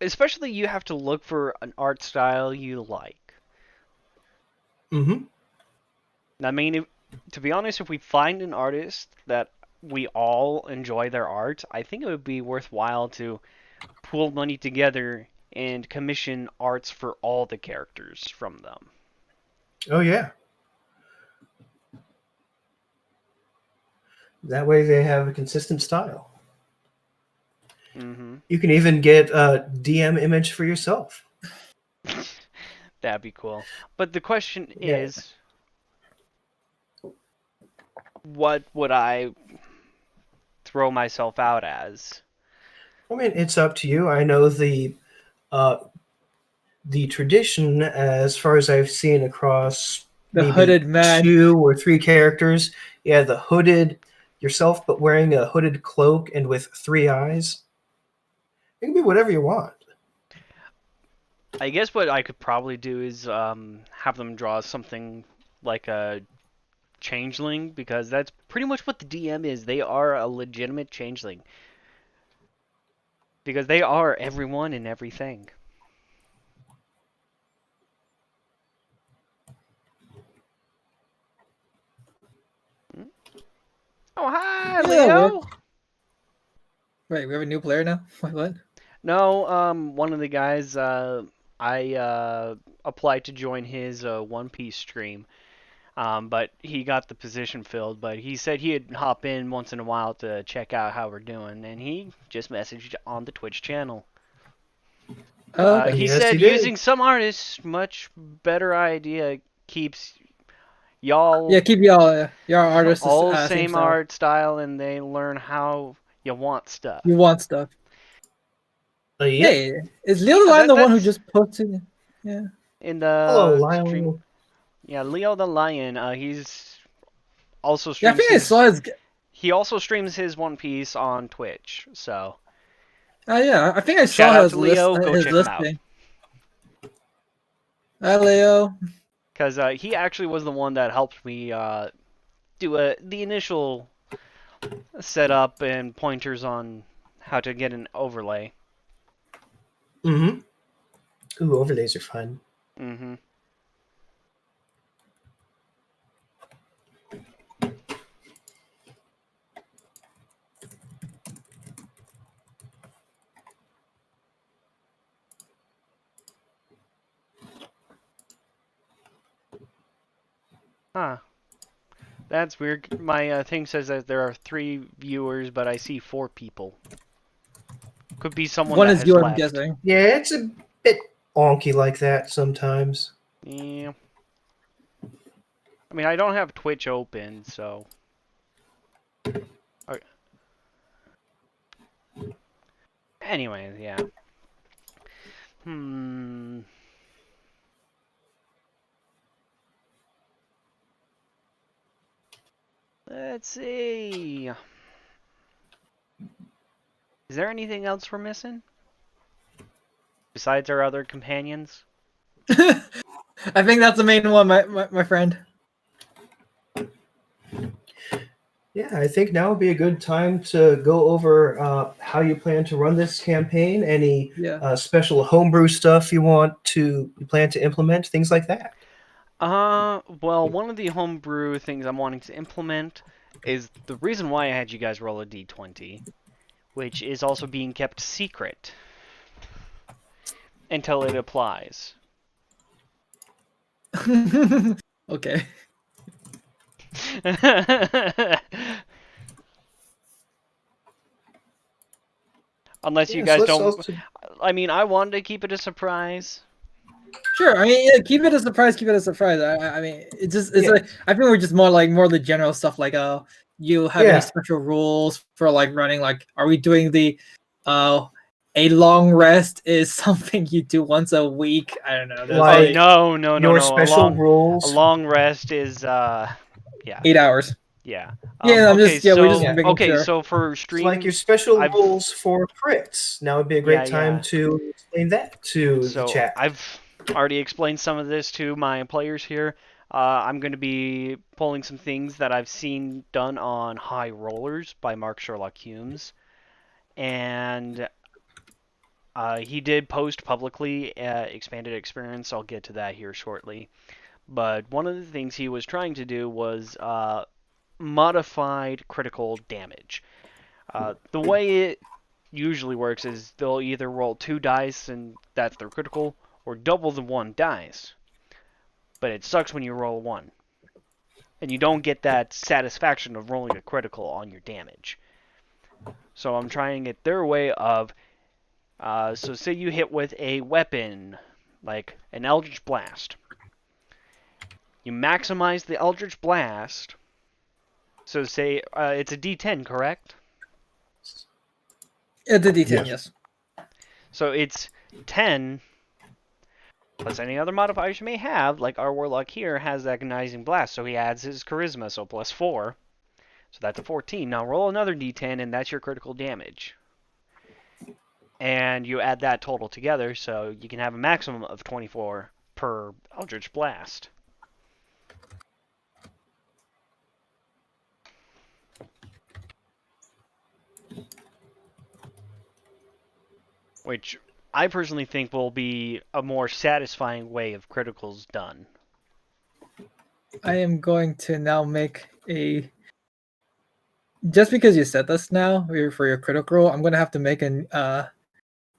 Especially you have to look for an art style you like. mm-hmm. I mean, to be honest, if we find an artist that we all enjoy their art, I think it would be worthwhile to pool money together and commission arts for all the characters from them. Oh yeah. That way they have a consistent style. Mm-hmm. You can even get a DM image for yourself. That'd be cool. But the question Yeah. is, what would I throw myself out as? I mean, it's up to you. I know the tradition, as far as I've seen across The maybe hooded man. 2 or 3 characters, yeah, the hooded yourself, but wearing a hooded cloak and with 3 eyes. It can be whatever you want. I guess what I could probably do is have them draw something like a changeling, because that's pretty much what the DM is. They are a legitimate changeling. Because they are everyone and everything. Oh, hi, Yeah, that Leo! works. Wait, we have a new player now? What? No, one of the guys, I applied to join his One Piece stream, but he got the position filled. But he said he'd hop in once in a while to check out how we're doing, and he just messaged on the Twitch channel. Oh, okay. He Yes, said he did. using some artists, much better idea, keeps y'all Yeah, keep your artist all same same style. art style, and they learn how you want stuff. You want stuff. Yeah. Hey, is Leo the Yeah, Lion the one who that's just posted? Yeah. in Hello, the stream. Lionel. Yeah, Leo the Lion. He's also Yeah, I streams think I saw his. He also streams his One Piece on Twitch. So Yeah, I think I shout saw out his to Leo. Go his check him out. listing. Hi, Leo. Because he actually was the one that helped me do the initial setup and pointers on how to get an overlay. Mm-hmm. Ooh, overlays are fun. Mm-hmm. Huh. That's weird. My thing says that there are 3 viewers, but I see 4 people. Could be someone One that is has you, I'm left. guessing. Yeah, it's a bit wonky like that sometimes. Yeah. I mean, I don't have Twitch open, so. Okay. Anyways, yeah. Let's see. Is there anything else we're missing? Besides our other companions? I think that's the main one, my friend. Yeah, I think now would be a good time to go over how you plan to run this campaign, any Yeah. special homebrew stuff you plan to implement, things like that. Well, one of the homebrew things I'm wanting to implement is the reason why I had you guys roll a d20, which is also being kept secret until it applies. Okay. Unless you Yeah, guys so let's don't. also- I mean, I wanted to keep it a surprise. Sure. I mean, yeah, keep it a surprise. Keep it a surprise. I mean, it's Yeah. like I think we're just more the general stuff. Like, you have Yeah. any special rules for like running? Like, are we doing the, a long rest is something you do once a week? I don't know. There's Like, No. your special A rules. long rest is yeah. 8 hours. Yeah. Yeah, Okay, we're just Yeah. making okay, sure. so for So stream, like your special I've- rules for crits. Now would be a great time Yeah. to explain that to the So chat. I've already explained some of this to my players here. I'm going to be pulling some things that I've seen done on High Rollers by Mark Sherlock Humes, and he did post publicly expanded experience. I'll get to that here shortly. But one of the things he was trying to do was modified critical damage. The way it usually works is they'll either roll 2 dice and that's their critical, or double the 1 dice. But it sucks when you roll 1. And you don't get that satisfaction of rolling a critical on your damage. So I'm trying it their way of, so say you hit with a weapon, like an Eldritch Blast. You maximize the Eldritch Blast. So say it's a D10, correct? It's a D10, yes. So it's 10 plus any other modifiers you may have. Like our Warlock here has Agonizing Blast, so he adds his Charisma, so plus 4. So that's a 14. Now roll another D10, and that's your critical damage. And you add that total together, so you can have a maximum of 24 per Eldritch Blast. Which I personally think will be a more satisfying way of criticals done. I am going to now make a. Just because you said this now for your critical roll, I'm going to have to make a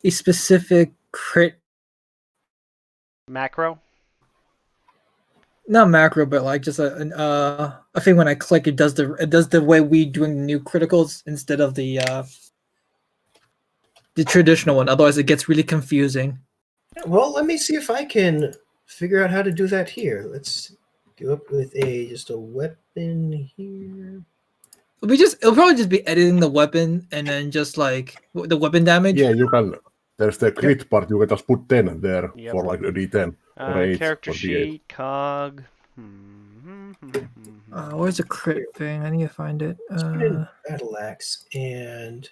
specific crit. Macro? Not macro, but like just a thing when I click, it does the way we doing new criticals instead of the traditional one. Otherwise, it gets really confusing. Well, let me see if I can figure out how to do that here. Let's go up with just a weapon here. It'll probably just be editing the weapon and then just like the weapon damage. Yeah, you can. There's the crit part. You can just put 10 there Yep. for like a D10 or 8 Character or D8. sheet, cog. Where's the crit thing? I need to find it. Let's put in Battle Axe and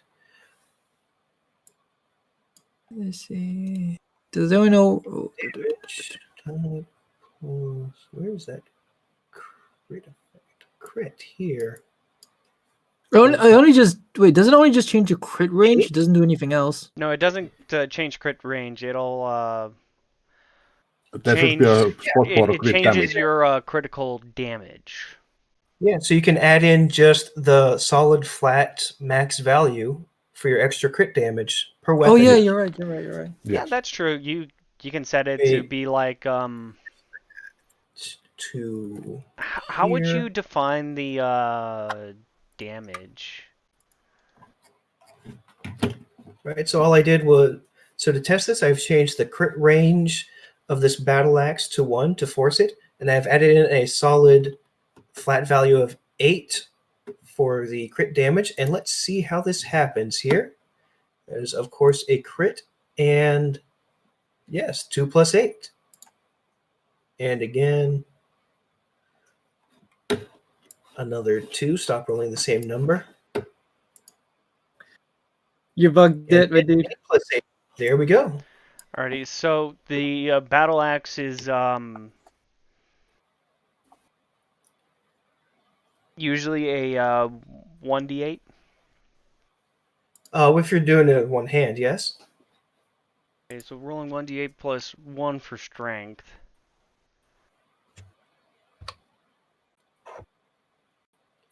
Let's see. Does anyone know? damage. Where is that crit effect? Crit here. I only just wait. Does it only just change your crit range? It doesn't do anything else. No, it doesn't change crit range. It'll There should be a spot for it crit changes damage. your critical damage. Yeah, so you can add in just the solid flat max value for your extra crit damage per weapon. Oh yeah, you're right. Yeah, Yes. that's true. You can set it to be like To how would here. you define the damage? Right, so all I did was, so to test this, I've changed the crit range of this battle axe to 1 to force it, and I've added in a solid flat value of 8 for the crit damage, and let's see how this happens here. There's, of course, a crit, and yes, 2 plus 8. And again, another 2, stop rolling the same number. You bugged it, my dude. 8 plus 8. There we go. Alrighty, so the battle axe is usually a 1d8. If you're doing it in one hand, yes. Okay, so rolling 1d8 plus 1 for strength.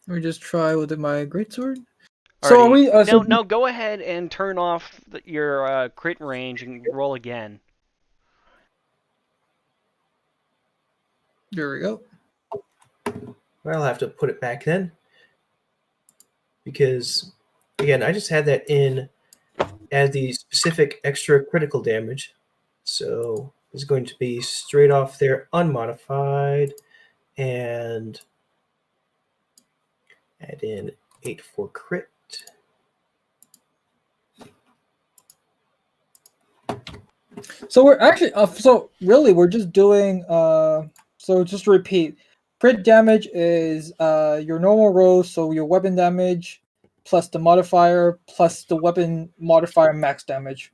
Let me just try with my greatsword. So are we? No, go ahead and turn off your crit range and roll again. There we go. I'll have to put it back then. Because, again, I just had that in as the specific extra critical damage. So it's going to be straight off there, unmodified, and add in 8 for crit. So we're actually, so really we're just doing, so just to repeat, crit damage is your normal roll, so your weapon damage plus the modifier plus the weapon modifier max damage.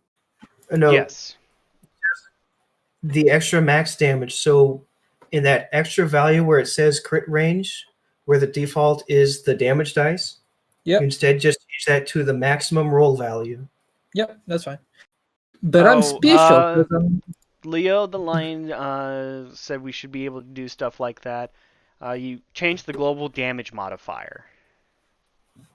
No, Yes. the extra max damage. So in that extra value where it says crit range, where the default is the damage dice, Yep. you instead just change that to the maximum roll value. Yep, that's fine. But I'm special. 'Cause I'm... Leo the Lion said we should be able to do stuff like that. You change the global damage modifier.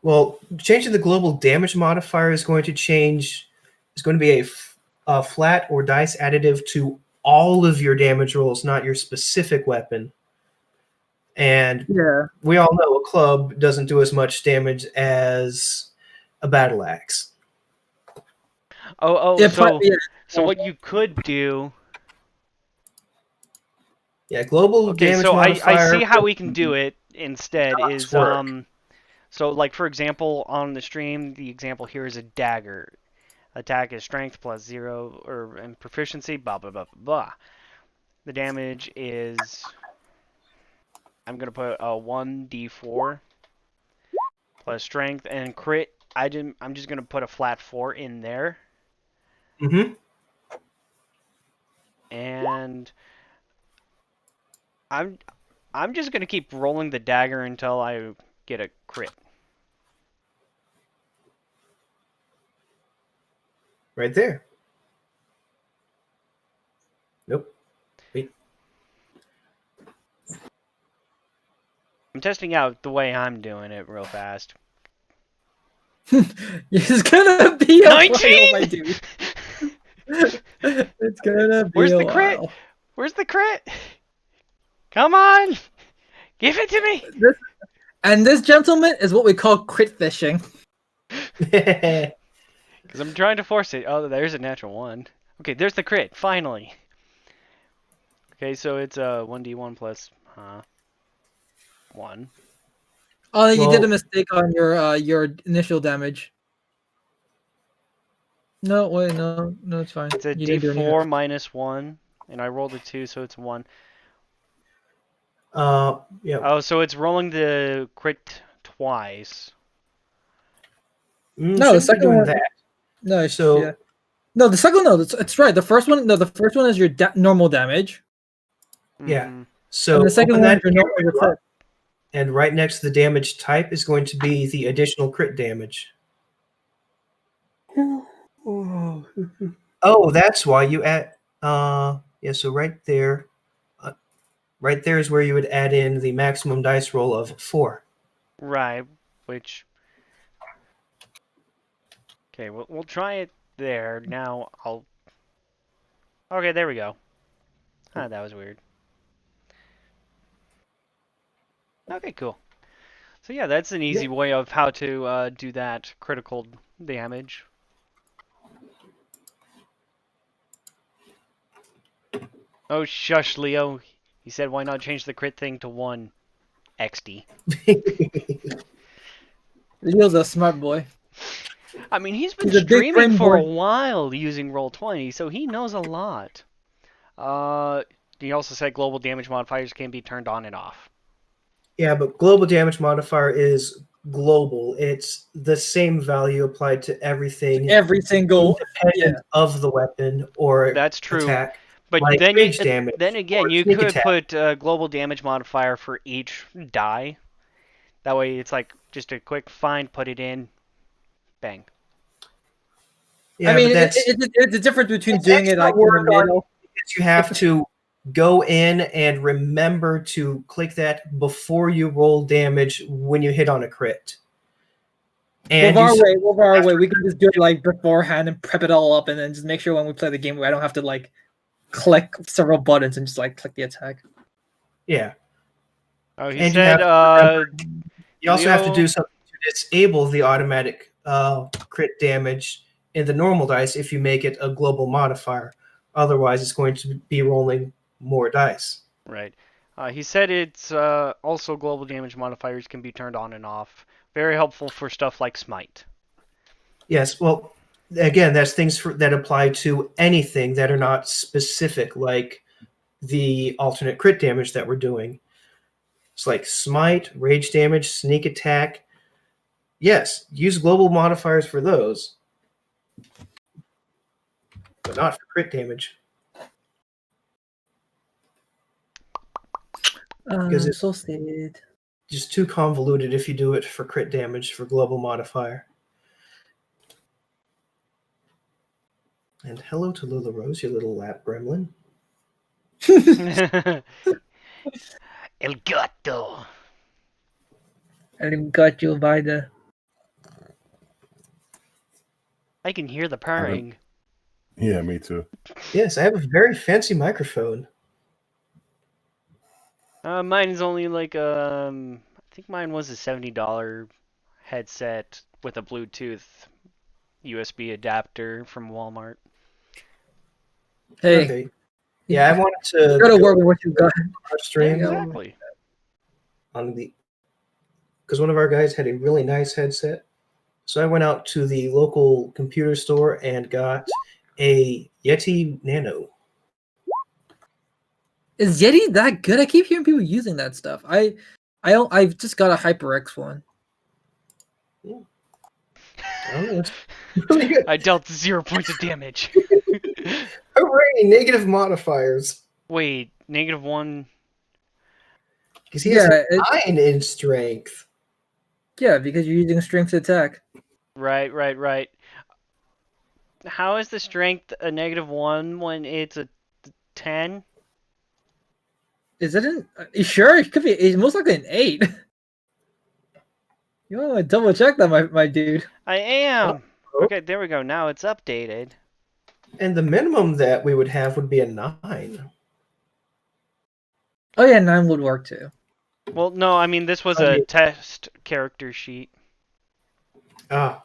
Well, changing the global damage modifier is going to be a flat or dice additive to all of your damage rolls, not your specific weapon. And Yeah. we all know a club doesn't do as much damage as a battle axe. Oh, Yeah, so what you could do. Yeah, global Okay, damage so I modifier. see how we can do it instead is work. so like for example on the stream the example here is a dagger. Attack is strength plus 0 or and proficiency blah blah blah blah. The damage is I'm gonna put a 1d4 plus strength and crit. I'm just gonna put a flat 4 in there Mm-hmm. and I'm just gonna keep rolling the dagger until I get a crit. Right there. Nope. Wait. I'm testing out the way I'm doing it real fast. It's gonna be a 19! while, my dude. It's gonna be Where's a the crit? while. Where's the crit? Come on! Give it to me! And this, gentleman, is what we call crit fishing. Because I'm trying to force it. Oh, there's a natural 1. Okay, there's the crit, finally. Okay, so it's 1d1 plus 1. Oh, you did a Well- mistake on your initial damage. No, wait, no, it's fine. It's a You didn't do any d4 minus 1, and I rolled a 2, so it's 1. Yeah. Oh, so it's rolling the crit twice. No, the shouldn't be second doing one- that. No, So yeah. No, the second no, it's right. The first one, no, the first one is your normal damage, Yeah. Mhm. so and the second open one that is your normal your crit. and right next to the damage type is going to be the additional crit damage. Oh, that's why you add. Yeah. So right there is where you would add in the maximum dice roll of 4. Right, which... Okay, we'll try it there. Now I'll... Okay, there we go. Ah, that was weird. Okay, cool. So yeah, that's an easy way of how to do that critical damage. Oh, shush, Leo. He said, why not change the crit thing to 1 XD? Leo's a smart boy. I mean, he's been He's a big streaming brain for a boy. while using Roll20, so he knows a lot. He also said global damage modifiers can be turned on and off. Yeah, but global damage modifier is global. It's the same value applied to everything Every single independent of the weapon or That's true. attack. But like then rage damage then again, or you sneak could attack. put a global damage modifier for each die. That way, it's like just a quick find, put it in, bang. Yeah, I mean, but that's it's the difference between it's doing it extra like in work the on middle. because you have to go in and remember to click that before you roll damage when you hit on a crit. And With our way, we can just do it like beforehand and prep it all up, and then just make sure when we play the game, I don't have to like click several buttons and just like click the attack. yeah. Oh, he And you said, You also have to Leo- do something to disable the automatic crit damage in the normal dice if you make it a global modifier. Otherwise, it's going to be rolling more dice. Right. He said it's also global damage modifiers can be turned on and off. Very helpful for stuff like Smite. Yes, well, again, that's things that apply to anything that are not specific, like the alternate crit damage that we're doing. It's like smite, rage damage, sneak attack. Yes, use global modifiers for those, but not for crit damage. Because I'm it's so sad. just too convoluted if you do it for crit damage for global modifier. And hello to Lula Rose, your little lap gremlin. El gato. And got you by the. I can hear the purring. Yeah, me too. Yes, I have a very fancy microphone. Mine is only like I think mine was a $70 headset with a Bluetooth USB adapter from Walmart. Hey, Okay. Yeah, I wanted to you gotta go work with what you got. our stream Yeah. Exactly. on the because one of our guys had a really nice headset. So I went out to the local computer store and got a Yeti Nano. Is Yeti that good? I keep hearing people using that stuff. I've just got a HyperX one. I don't know. It's really good. I dealt 0 points of damage. Hooray! Negative modifiers. Wait, -1. Because he has Yeah, 9 in strength. yeah, because you're using strength attack. Right. How is the strength a -1 when it's a 10? Is it an? You sure? It could be. It's most likely an 8. You want to double check that, my dude. I am. Oh. Okay, there we go. Now it's updated. And the minimum that we would have would be a 9. Oh yeah, 9 would work too. Well, no, I mean this was a test character sheet. Ah,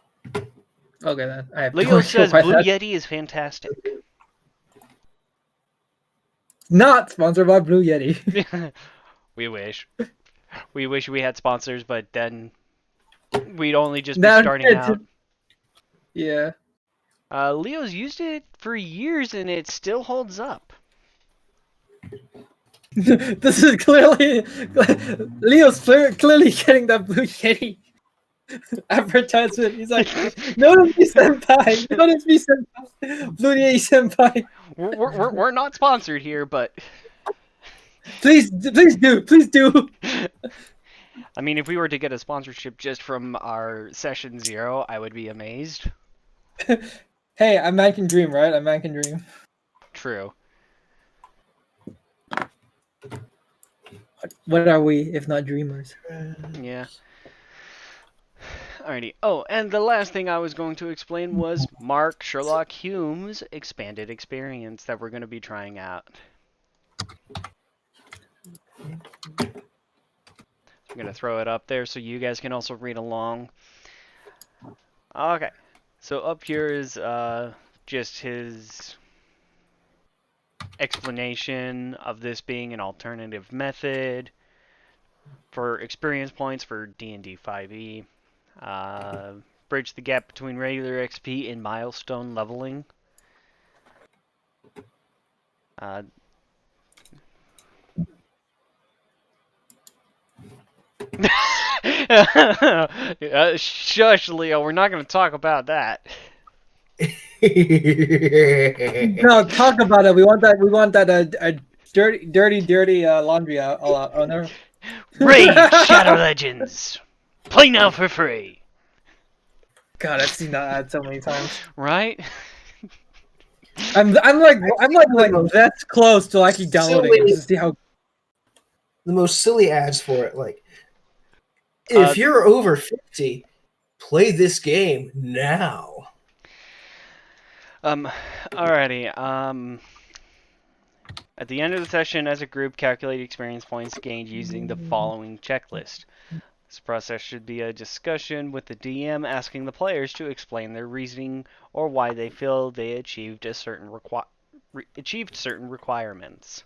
Okay then. I have no Leo idea says why Blue that- Yeti is fantastic. Not sponsored by Blue Yeti. We wish. We wish we had sponsors, but then we'd only just be Now starting it's- out. Yeah. Leo's used it for years and it still holds up. This is clearly Leo's clearly getting that Blue Yeti advertisement. He's like, notice me senpai, notice me senpai, Blue Yeti senpai. We're not sponsored here, but Please do. I mean, if we were to get a sponsorship just from our session 0, I would be amazed. Hey, a man can dream, right? A man can dream. True. What are we if not dreamers? Yeah. Alrighty. Oh, and the last thing I was going to explain was Mark Sherlock Hume's expanded experience that we're going to be trying out. I'm going to throw it up there so you guys can also read along. Okay. So up here is just his explanation of this being an alternative method for experience points for D&D 5e. Bridge the gap between regular XP and milestone leveling. Shush, Leo. We're not going to talk about that. No, talk about it. We want that. We want that. Dirty laundry on there. Raid Shadow Legends. Play now for free. God, I've seen that ad so many times. Right? I'm like that's close to actually downloading it just to see how. the most silly ads for it. Like, if you're over 50, play this game now. Alrighty. At the end of the session, as a group, calculate experience points gained using the following checklist. This process should be a discussion with the DM asking the players to explain their reasoning or why they feel they achieved certain requirements.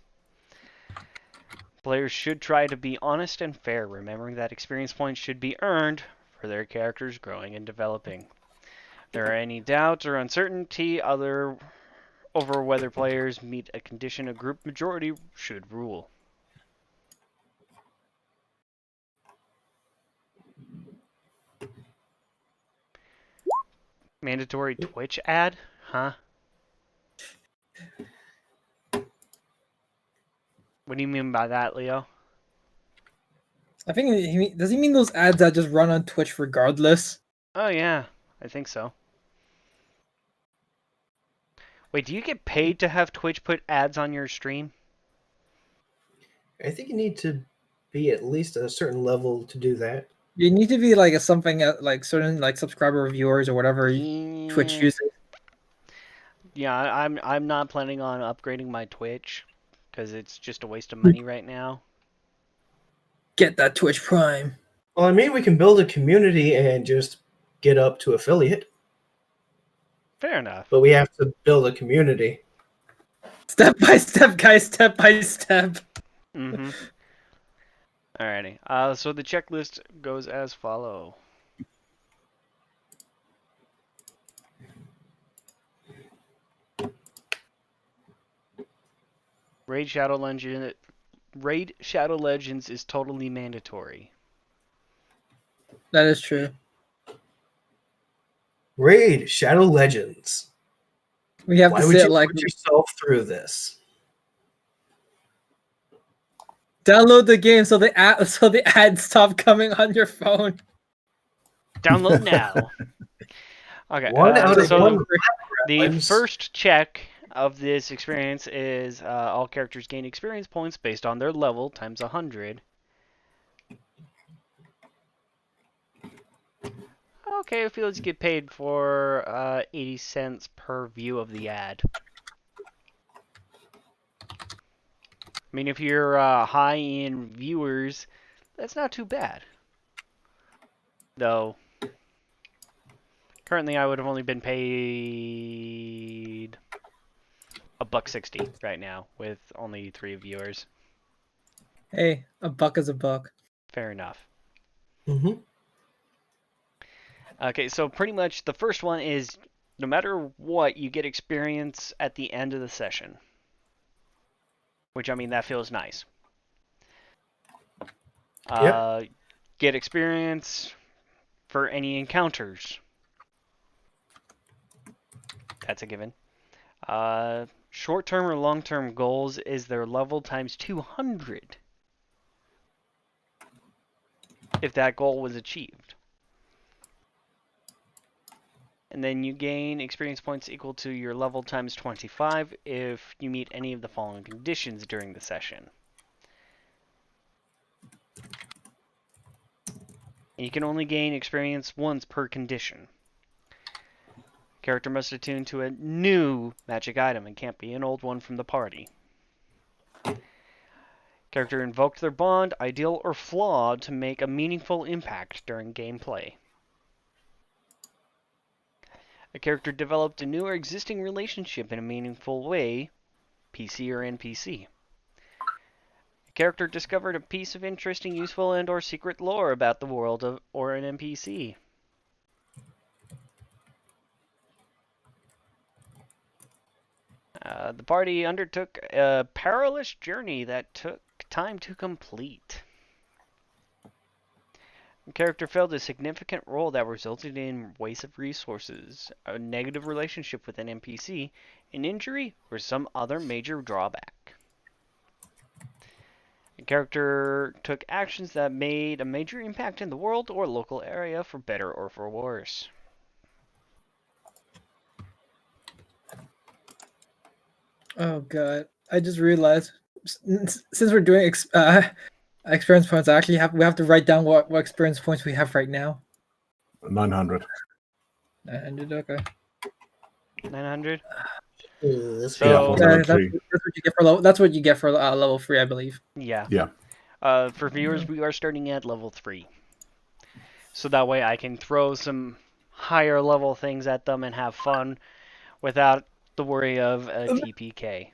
Players should try to be honest and fair, remembering that experience points should be earned for their characters growing and developing. If there are any doubts or uncertainty over whether players meet a condition, a group majority should rule. Mandatory Twitch ad? Huh? What do you mean by that, Leo? I think does he mean those ads that just run on Twitch regardless? Oh yeah, I think so. Wait, do you get paid to have Twitch put ads on your stream? I think you need to be at least a certain level to do that. You need to be like something like certain like subscriber reviewers or whatever Twitch Yeah, uses. yeah. I'm not planning on upgrading my Twitch because it's just a waste of money right now. Get that Twitch Prime. Well, I mean, we can build a community and just get up to affiliate, Fair enough. but we have to build a community. Step by step, guys. Step by step. Mm-hmm. Alrighty. So the checklist goes as follow. Raid Shadow Legends is totally mandatory. That is true. Raid Shadow Legends. We have Why to would say you it like put yourself through this? download the game so the ads stop coming on your phone. Download now. Okay. One out of so one. the Reference. first check of this experience is all characters gain experience points based on their level times 100. Okay, I feel let's get paid for 80 cents per view of the ad. I mean, if you're high in viewers, that's not too bad. Though, currently I would have only been paid $1.60 right now with only 3 viewers. Hey, a buck is a buck. Fair enough. Mm-hmm. Okay, so pretty much the first one is no matter what, you get experience at the end of the session. Which, I mean, that feels nice. Get experience for any encounters. That's a given. Short-term or long-term goals is their level times 200. If that goal was achieved. And then you gain experience points equal to your level times 25 if you meet any of the following conditions during the session. And you can only gain experience once per condition. Character must attune to a new magic item and can't be an old one from the party. Character invoked their bond, ideal or flawed, to make a meaningful impact during gameplay. A character developed a new or existing relationship in a meaningful way, PC or NPC. A character discovered a piece of interesting, useful, and or secret lore about the world of, or an NPC. The party undertook a perilous journey that took time to complete. The character filled a significant role that resulted in waste of resources, a negative relationship with an NPC, an injury, or some other major drawback. The character took actions that made a major impact in the world or local area for better or for worse. Oh god, I just realized since we're doing experience points, we have to write down what experience points we have right now. 900. 900. Okay. 900? That's So- Yeah, for Yeah, level that's 3. what you get for level. That's what you get for level 3, I believe. Yeah. Yeah. For viewers, we are starting at level 3. So that way I can throw some higher level things at them and have fun without the worry of a TPK.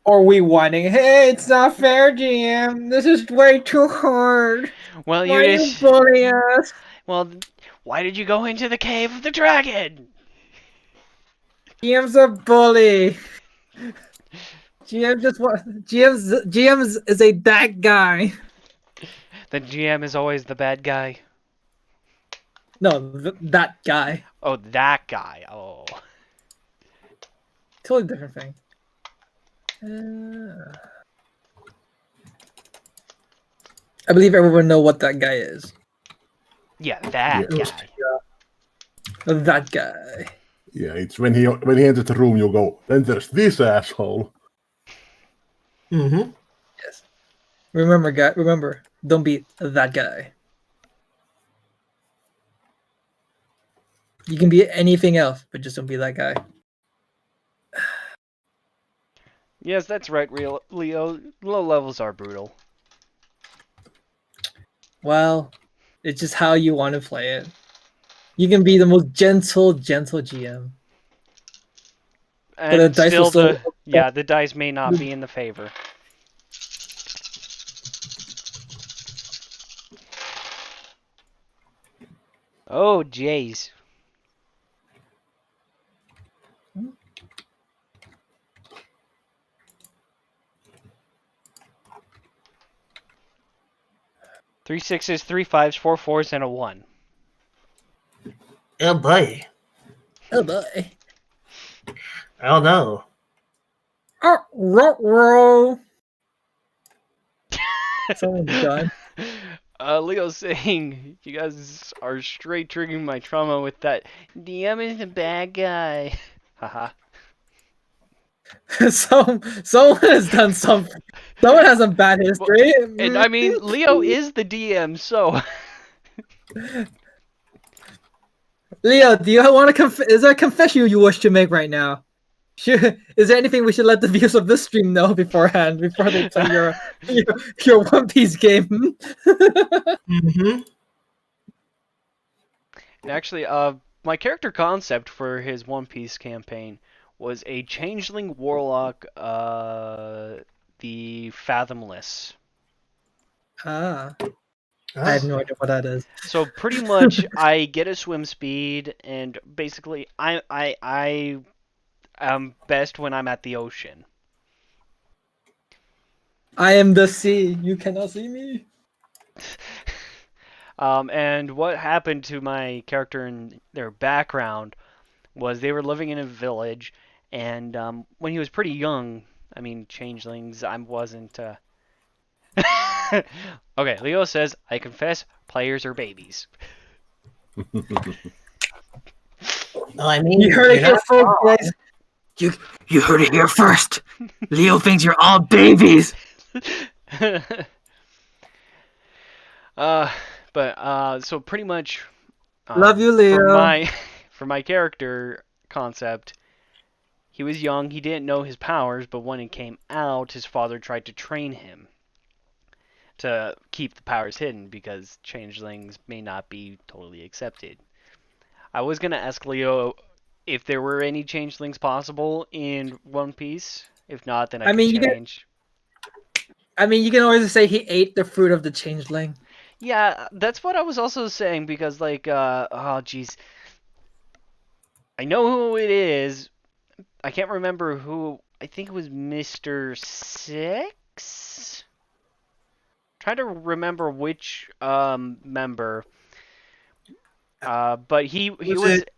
Or we whining, hey, it's not fair, GM. This is way too hard. Well, Why you you just... bully us? Well, why did you go into the cave of the dragon? GM's a bully. GM is a bad guy. The GM is always the bad guy. No, that guy. Oh, that guy. Oh. Totally different thing. I believe everyone know what that guy is. Yeah, that Yeah. guy. That guy. Yeah, it's when he enters the room, you go, then there's this asshole. Mm-hmm. Yes. Remember, don't be that guy. You can be anything else, but just don't be that guy. Yes, that's right, Leo. Low levels are brutal. Well, it's just how you want to play it. You can be the most gentle GM, but the And dice will still still. the dice may not be in the favor. Oh, jeez. Three sixes, three fives, four fours, and a one. Oh boy. Oh boy. I don't know. Row. Someone's done. Leo's saying you guys are straight triggering my trauma with that DM is a bad guy. Haha. Someone has done something. Someone has a bad history. And I mean, Leo is the DM, so. Leo, do you want to is there a confession you wish to make right now? Is there anything we should let the viewers of this stream know beforehand, before they play your One Piece game? Mm-hmm. Actually, my character concept for his One Piece campaign was a changeling warlock, the Fathomless. I have no idea what that is. So pretty much, I get a swim speed, and basically, I am best when I'm at the ocean. I am the sea. You cannot see me. And what happened to my character in their background was they were living in a village, and when he was pretty young, I mean, changelings, I wasn't. Okay, Leo says, I confess, players are babies. I mean, You heard it here first, guys. You heard it here first. Leo thinks you're all babies. So pretty much. Love you, Leo. For my character concept, he was young, he didn't know his powers, but when it came out, his father tried to train him to keep the powers hidden because changelings may not be totally accepted. I was going to ask Leo if there were any changelings possible in One Piece. If not, then I can change. You can always say he ate the fruit of the changeling. Yeah, that's what I was also saying because, like, oh, jeez. I know who it is. I can't remember who. I think it was Mr. Six? Trying to remember which member. But he was it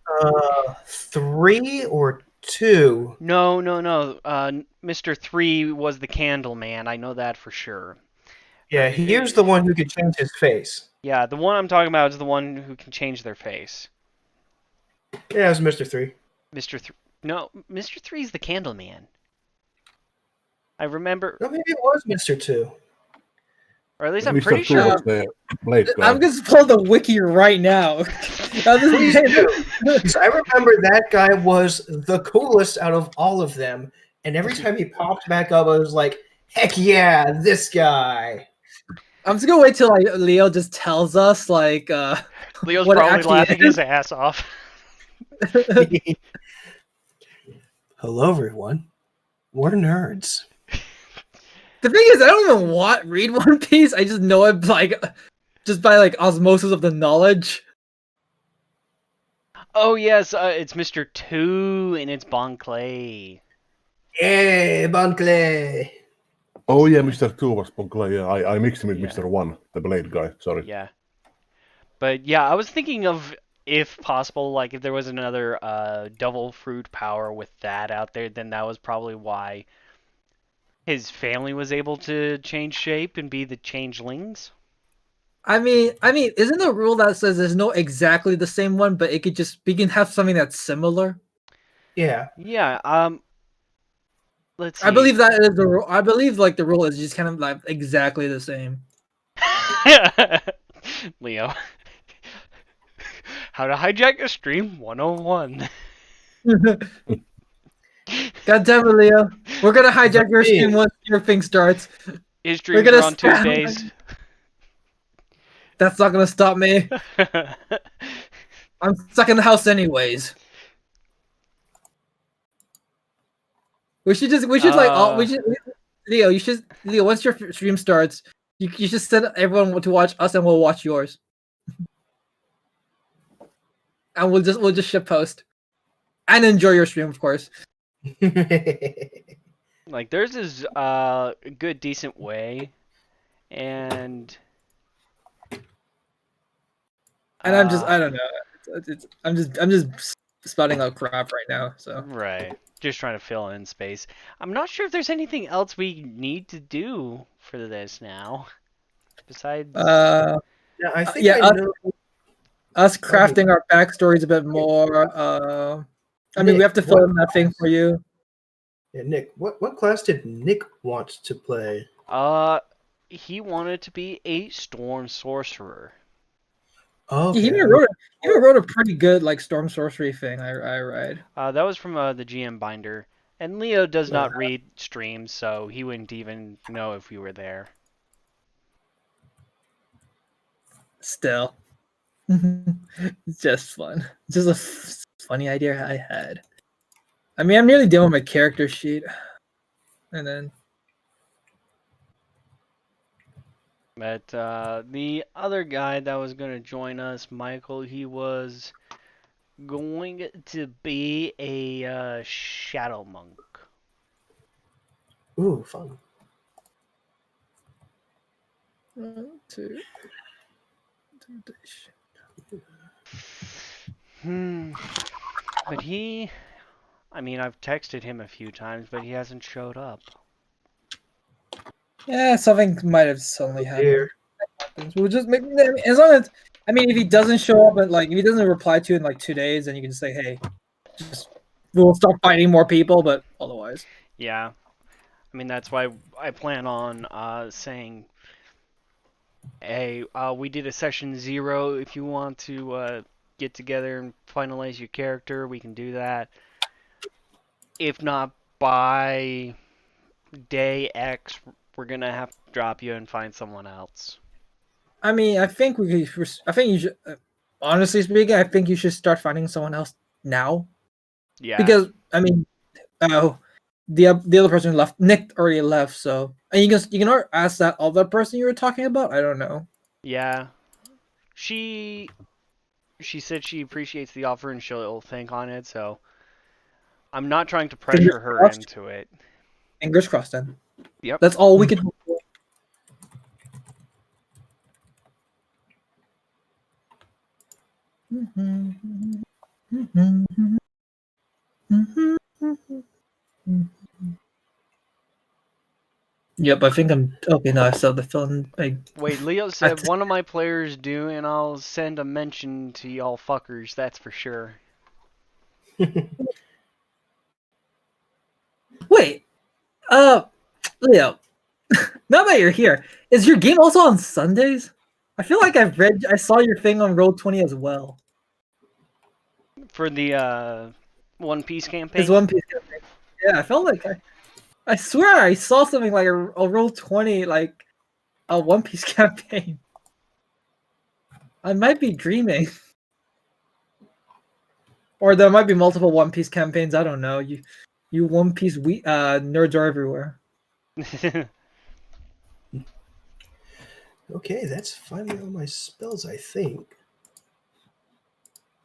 3 or 2? No. Mr. 3 was the Candle Man. I know that for sure. Yeah, here's the one who could change his face. Yeah, the one I'm talking about is the one who can change their face. Yeah, it was Mr. 3. No, Mr. 3 is the Candle Man. I remember. No, maybe it was Mr. 2. Or at least I'm pretty sure. I'm just pulling the wiki right now. Please do. Because I remember that guy was the coolest out of all of them. And every time he popped back up, I was like, heck yeah, this guy. I'm just gonna wait till Leo just tells us Leo's what probably laughing his ass off. Hello, everyone. We're nerds. The thing is, I don't even read One Piece. I just know it just by osmosis of the knowledge. Oh yes, it's Mr. 2 and it's Bon Clay. Hey, Bon Clay. Oh yeah, Mr. 2 was Bon Clay. Yeah, I mixed him with Mr. 1, the blade guy. Sorry. Yeah. But yeah, I was thinking of, if possible, like if there was another double fruit power with that out there, then that was probably why his family was able to change shape and be the changelings. I mean, isn't there a rule that says there's no exactly the same one, but we can have something that's similar? Yeah. Yeah. let's see. I believe that is the rule. I believe like the rule is just kind of like exactly the same. Leo. How to hijack a stream 101. God damn it, Leo. We're gonna hijack your stream once your thing starts. His We're streams gonna are on spam. Tuesdays. That's not gonna stop me. I'm stuck in the house anyways. We should Leo, Leo, once your stream starts, you should send everyone to watch us and we'll watch yours. And we'll just ship post. And enjoy your stream, of course. Like theirs is a good, decent way, and And I don't know. I'm just spouting out crap right now. So right, just trying to fill in space. I'm not sure if there's anything else we need to do for this now, besides. Yeah, I think yeah, I know. us crafting our backstories a bit more. I mean, we have to fill in that thing for you. Yeah, Nick, what class did Nick want to play? He wanted to be a storm sorcerer. Oh, He even wrote a pretty good like storm sorcery thing. I read. That was from the GM binder, and Leo does not read streams, so he wouldn't even know if we were there. Still, it's just fun. It's just a funny idea I had. I mean, I'm nearly done with my character sheet, and then. But the other guy that was going to join us, Michael, he was going to be a shadow monk. Ooh, fun. 1, 2. But I mean, I've texted him a few times, but he hasn't showed up. Yeah, something might have suddenly happened. Here. We'll just make as long as I mean, if he doesn't show up, and like if he doesn't reply to you in like 2 days, then you can just say, "Hey, just we'll start fighting more people." But otherwise, Yeah, I mean that's why I plan on saying, "Hey, we did a session 0. If you want to get together and finalize your character, we can do that. If not by day X, we're gonna have to drop you and find someone else." I mean, I think we could. I think you should. Honestly speaking, I think you should start finding someone else now. Yeah. Because I mean, the other person left. Nick already left, so and you can ask that other person you were talking about. I don't know. Yeah. She said she appreciates the offer and she'll think on it, so I'm not trying to pressure her into it. Fingers crossed then. Yep. That's all we can do. Yep, I think I'm okay. No, I saw the film. Wait, Leo said one of my players do, and I'll send a mention to y'all fuckers. That's for sure. Wait, Leo. Now that you're here, is your game also on Sundays? I feel like I saw your thing on Roll20 as well. For the One Piece campaign? His One Piece campaign. Yeah, I felt like I swear I saw something like a Roll20, like a One Piece campaign. I might be dreaming. Or there might be multiple One Piece campaigns, I don't know. You One Piece nerds are everywhere. Okay, that's finally all my spells, I think.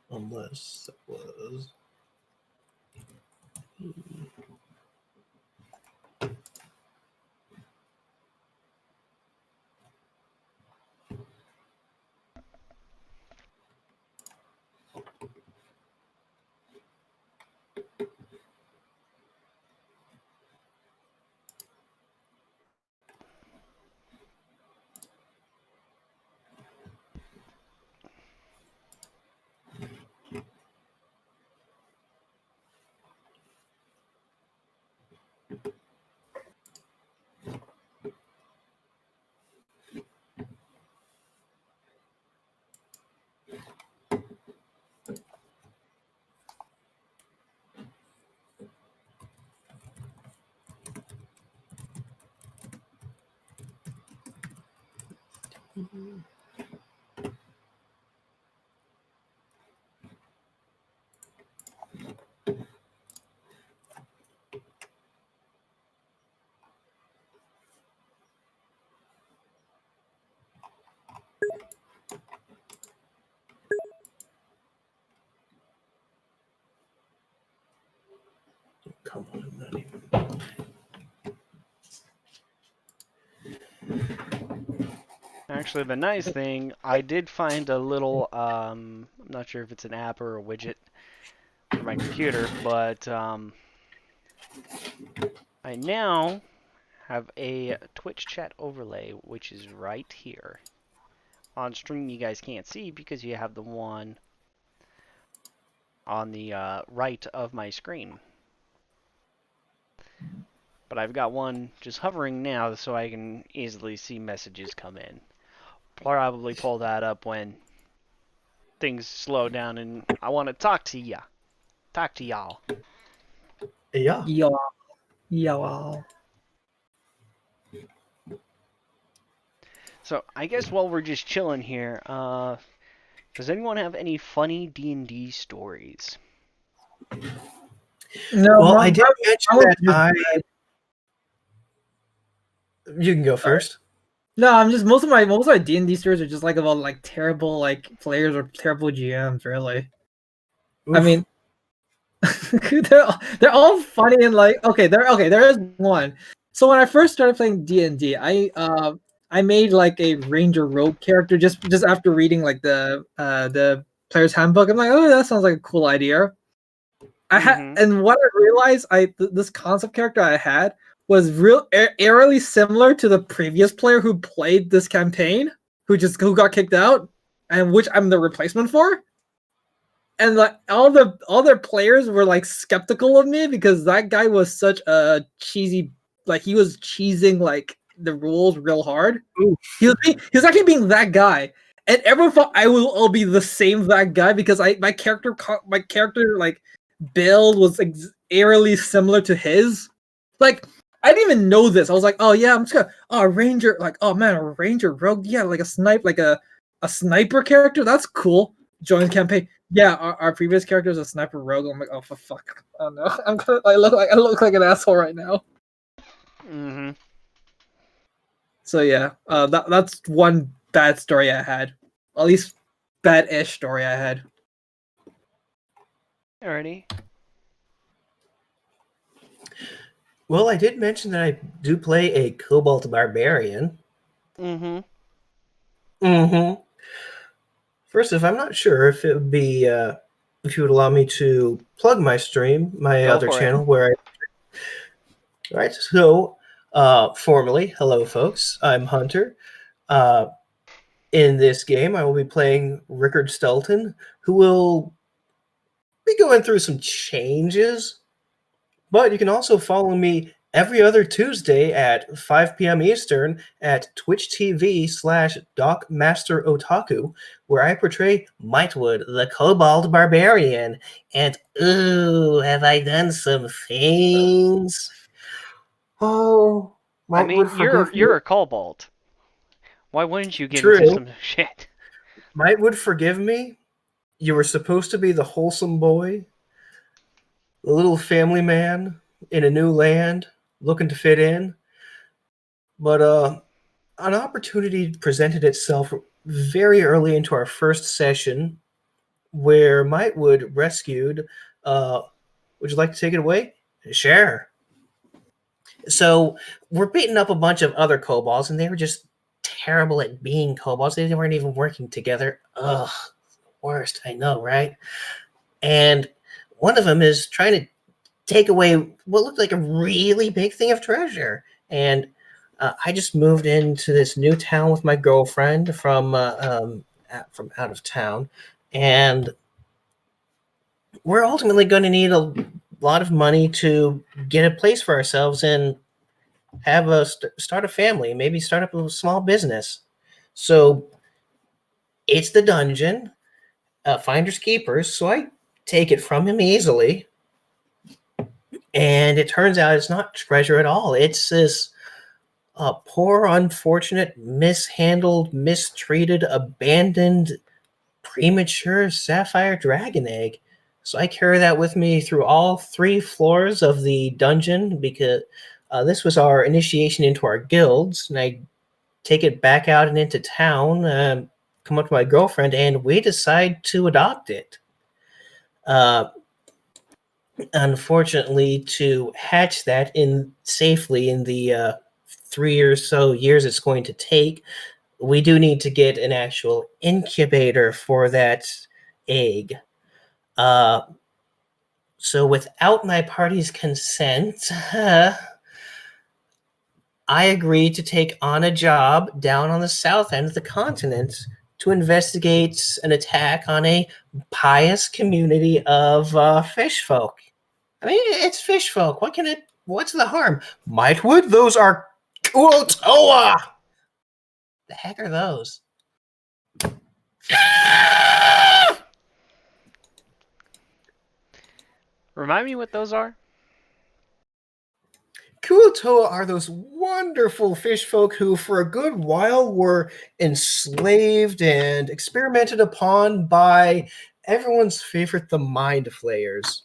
Unless it was. Come on, not even. Actually, the nice thing, I did find a little, I'm not sure if it's an app or a widget for my computer, but I now have a Twitch chat overlay, which is right here. On stream, you guys can't see because you have the one on the right of my screen. But I've got one just hovering now so I can easily see messages come in. Probably pull that up when things slow down and I want to talk to ya. Talk to y'all. Yeah. Yo, yo. So I guess while we're just chilling here, does anyone have any funny D&D stories? No, Well, I did mention I would that just- I. You can go first. No, I'm just most of my D&D stories are just like about like terrible like players or terrible GMs, really. I Oof. mean, they're all funny and like there is one. So when I first started playing D&D, I made like a ranger rogue character just after reading like the player's handbook. I'm like, oh, that sounds like a cool idea. I had Mhm. and what I realized this concept character I had was eerily similar to the previous player who played this campaign, who got kicked out, and which I'm the replacement for. And like all their players were like skeptical of me because that guy was such a cheesy, like he was cheesing like the rules real hard. Oof. He was actually being that guy, and everyone thought I'll be the same that guy because my character like build was eerily similar to his. Like I didn't even know this. I was like, oh yeah, I'm just gonna ranger, like oh man, a ranger rogue, yeah, like a sniper character. That's cool. Join the campaign. Yeah, our previous character was a sniper rogue. I'm like, oh for fuck. Oh no, I look like an asshole right now. Mhm. So yeah, that's one bad story I had. At least bad-ish story I had. Alrighty. Well, I did mention that I do play a Cobalt Barbarian. Mhm. Mm-hmm. First off, I'm not sure if it would be if you would allow me to plug my stream, my Go other for it. channel where I. All right. So, formally, hello, folks. I'm Hunter. In this game, I will be playing Rickard Stelton, who will be going through some changes. But you can also follow me every other Tuesday at 5 p.m. Eastern at Twitch TV/DocMasterOtaku, where I portray Mightwood, the Kobold Barbarian. And ooh, have I done some things? Oh, I Mightwood, mean, forgive me. you're a cobalt. Why wouldn't you get into True. some shit? Mightwood, forgive me. You were supposed to be the wholesome boy, the little family man in a new land, looking to fit in. But an opportunity presented itself very early into our first session where Mightwood rescued. Would you like to take it away? Sure. So we're beating up a bunch of other kobolds, and they were just terrible at being kobolds. They weren't even working together. Ugh, worst. I know, right? And one of them is trying to take away what looked like a really big thing of treasure. And I just moved into this new town with my girlfriend from out of town, and we're ultimately going to need a lot of money to get a place for ourselves and have start a family, maybe start up a small business. So it's the dungeon, finders keepers. So I take it from him easily, and it turns out it's not treasure at all. It's this a poor, unfortunate, mishandled, mistreated, abandoned, premature sapphire dragon egg. So I carry that with me through all 3 floors of the dungeon because this was our initiation into our guilds, and I take it back out and into town, come up to my girlfriend, and we decide to adopt it. Unfortunately, to hatch that in safely in the 3 or so years it's going to take, we do need to get an actual incubator for that egg. So without my party's consent, I agreed to take on a job down on the south end of the continent to investigate an attack on a pious community of fish folk. I mean, it's fish folk. What's the harm? Mightwood? Those are Kuotoa! The heck are those? Remind me what those are? Kuotoa are those wonderful fish folk who, for a good while, were enslaved and experimented upon by everyone's favorite, the Mind Flayers.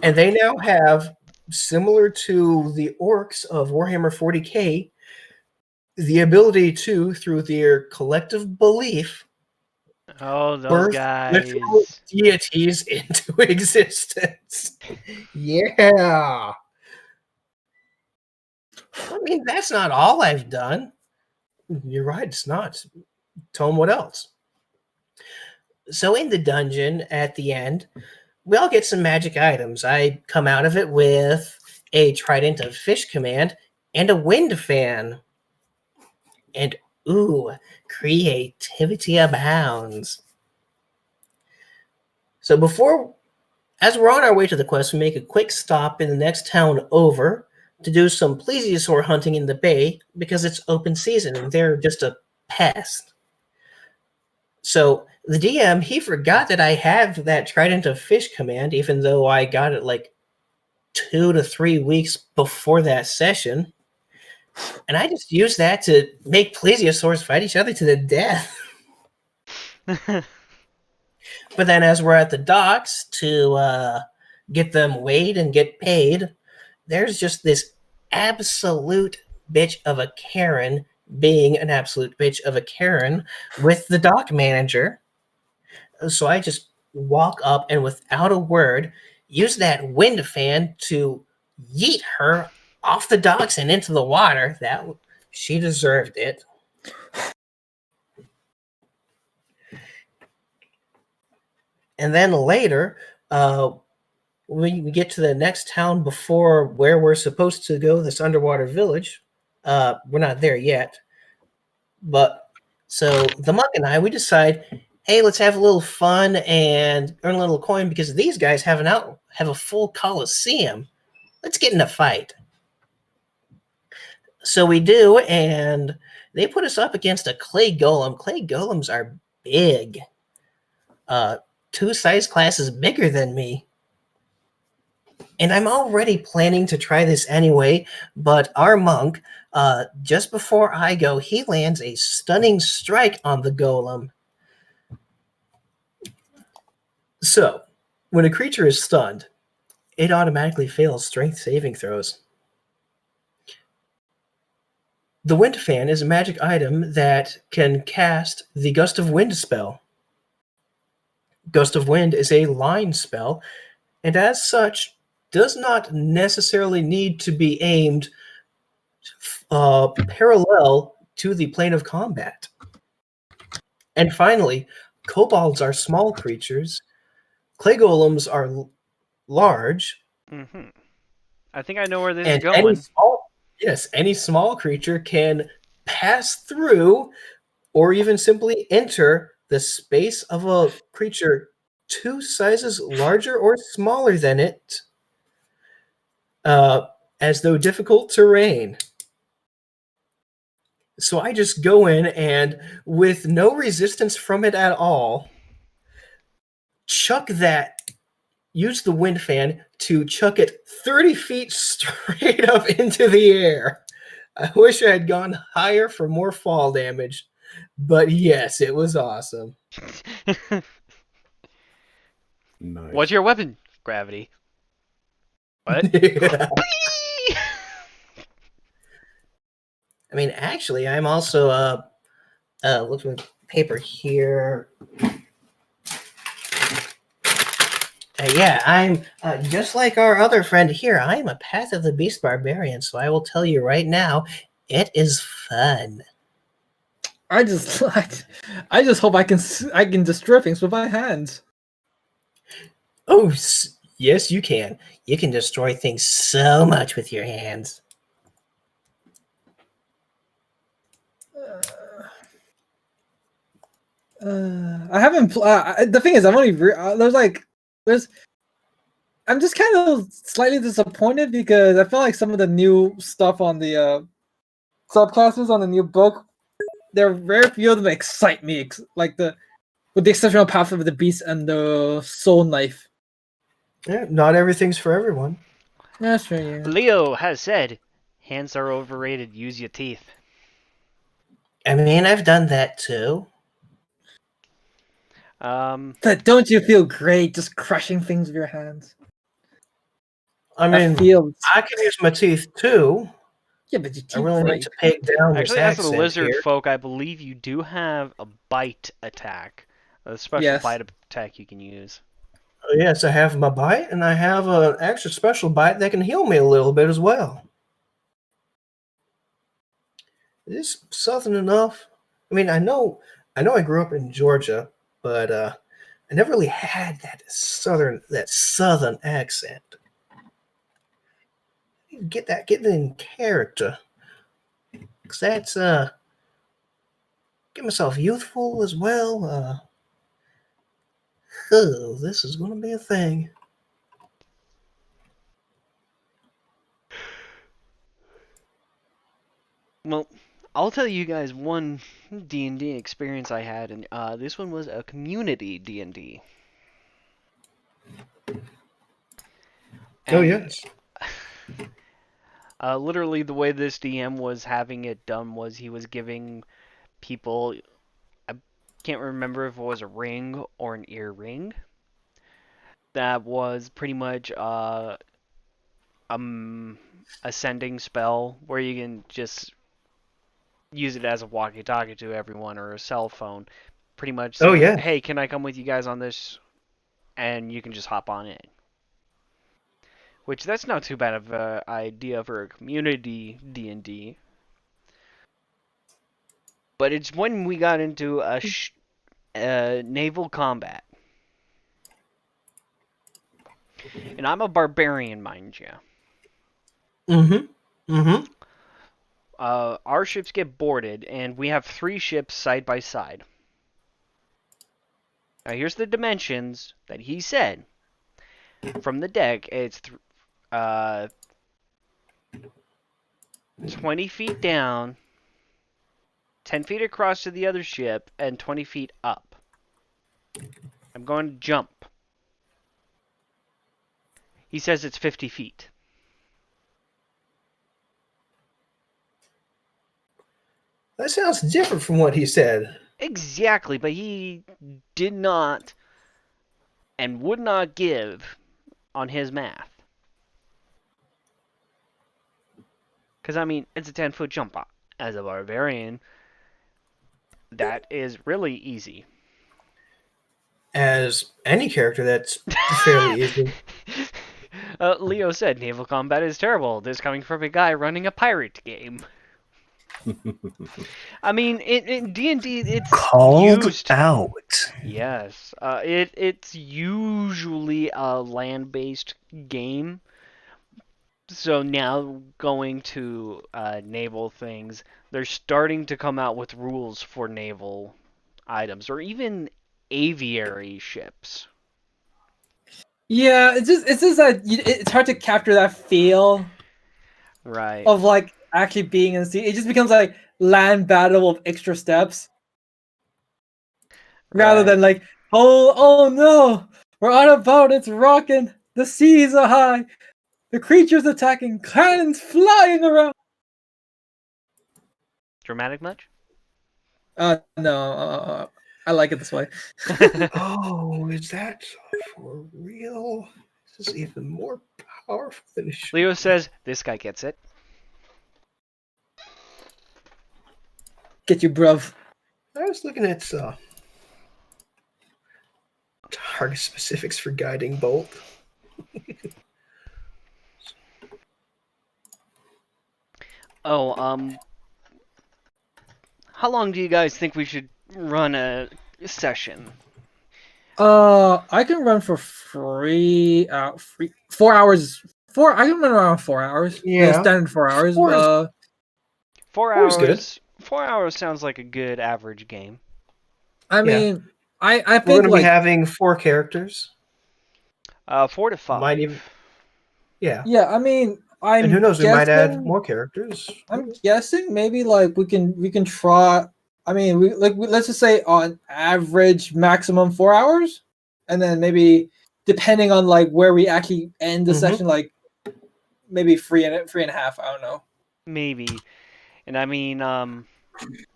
And they now have, similar to the orcs of Warhammer 40k, the ability to, through their collective belief, Oh, those birth literal guys. deities into existence. Yeah. I mean, that's not all I've done. You're right, it's not. Tell them what else. So in the dungeon at the end, we all get some magic items. I come out of it with a trident of fish command and a wind fan. And ooh, creativity abounds. So as we're on our way to the quest, we make a quick stop in the next town over to do some plesiosaur hunting in the bay because it's open season and they're just a pest. So the DM, he forgot that I have that trident of fish command, even though I got it like 2 to 3 weeks before that session. And I just used that to make plesiosaurs fight each other to the death. But then as we're at the docks to get them weighed and get paid, there's just this absolute bitch of a Karen being an absolute bitch of a Karen with the dock manager. So I just walk up and without a word, use that wind fan to yeet her off the docks and into the water. She deserved it. And then later, when we get to the next town before where we're supposed to go, this underwater village, we're not there yet. But so the monk and I, we decide, hey, let's have a little fun and earn a little coin because these guys have a full coliseum. Let's get in a fight. So we do, and they put us up against a clay golem. Clay golems are big. 2 size classes bigger than me. And I'm already planning to try this anyway, but our monk, just before I go, he lands a stunning strike on the golem. So, when a creature is stunned, it automatically fails strength saving throws. The Wind Fan is a magic item that can cast the Gust of Wind spell. Gust of Wind is a line spell, and as such, does not necessarily need to be aimed parallel to the plane of combat. And finally, kobolds are small creatures. Clay golems are large. Mm-hmm. I think I know where this is And going. any small creature can pass through or even simply enter the space of a creature 2 sizes larger or smaller than it, as though difficult terrain. So I just go in and, with no resistance from it at all, use the wind fan to chuck it 30 feet straight up into the air. I wish I had gone higher for more fall damage, but yes, it was awesome. Nice. What's your weapon? Gravity. What? I mean, actually, I'm also looking at paper here. Yeah, I'm just like our other friend here. I am a Path of the Beast barbarian, so I will tell you right now, it is fun. I just hope I can destroy things with my hands. Oh, yes, you can. You can destroy things so much with your hands. I haven't. The thing is, I've only there's. I'm just kind of slightly disappointed because I feel like some of the new stuff on the subclasses on the new book, there are very few of them excite me. Like with the exception of Path of the Beast and the Soul Knife. Yeah, not everything's for everyone. That's true. Yeah. Leo has said, hands are overrated, use your teeth. I mean, I've done that too. But don't you feel great just crushing things with your hands? I That mean, feels. I can use my teeth too. Yeah, but your I teeth really need break. to peg down this Actually, as a accent lizard here. folk, I believe you do have a bite attack. A special Yes. bite attack you can use. Oh, yes, I have my bite, and I have an extra special bite that can heal me a little bit as well. Is this southern enough? I mean, I know I grew up in Georgia, but I never really had that southern accent. Get it in character. Cause that's get myself youthful as well. Oh, this is gonna be a thing. Well, I'll tell you guys one D&D experience I had, and this one was a community D&D. Oh And yes. literally the way this DM was having it done was he was giving people, I can't remember if it was a ring or an earring, that was pretty much ascending spell where you can just use it as a walkie-talkie to everyone or a cell phone. Pretty much Oh saying, yeah. hey, can I come with you guys on this? And you can just hop on in. Which, that's not too bad of an idea for a community D&D. But it's when we got into naval combat. And I'm a barbarian, mind you. Mm-hmm. Mm-hmm. Our ships get boarded, and we have 3 ships side by side. Now, here's the dimensions that he said. From the deck, it's 20 feet down, 10 feet across to the other ship, and 20 feet up. I'm going to jump. He says it's 50 feet. That sounds different from what he said. Exactly, but he did not and would not give on his math. Because, I mean, it's a 10-foot jump. As a barbarian, that is really easy. As any character, that's fairly easy. Leo said naval combat is terrible. This coming from a guy running a pirate game. I mean, in D&D, it's Called used. out. Yes, it's usually a land-based game. So now going to naval things, they're starting to come out with rules for naval items or even aviary ships. Yeah, it's just that it's hard to capture that feel Right. of like actually being in the sea. It just becomes like land battle of extra steps rather Right. than like oh no, we're on a boat, it's rocking, the seas are high, the creatures attacking, cannons flying around. Dramatic much? No, I like it this way. Oh, is that for real? This is even more powerful than it should. Leo says this guy gets it. Get you, bruv. I was looking at target specifics for guiding bolt. Oh, how long do you guys think we should run a session? I can run for 4 hours. I can run around 4 hours. Yeah. Standard 4 hours. 4 Four's good. hours. 4 hours sounds like a good average game. I mean, I We're think going to be like having 4 characters. 4 to 5. Might even, yeah. yeah. I mean, I'm And who knows? We guessing, might add more characters. I'm guessing maybe like we can try. I mean, let's just say on average maximum 4 hours, and then maybe depending on like where we actually end the Mhm. session, like maybe three and a half. I don't know. Maybe. And I mean,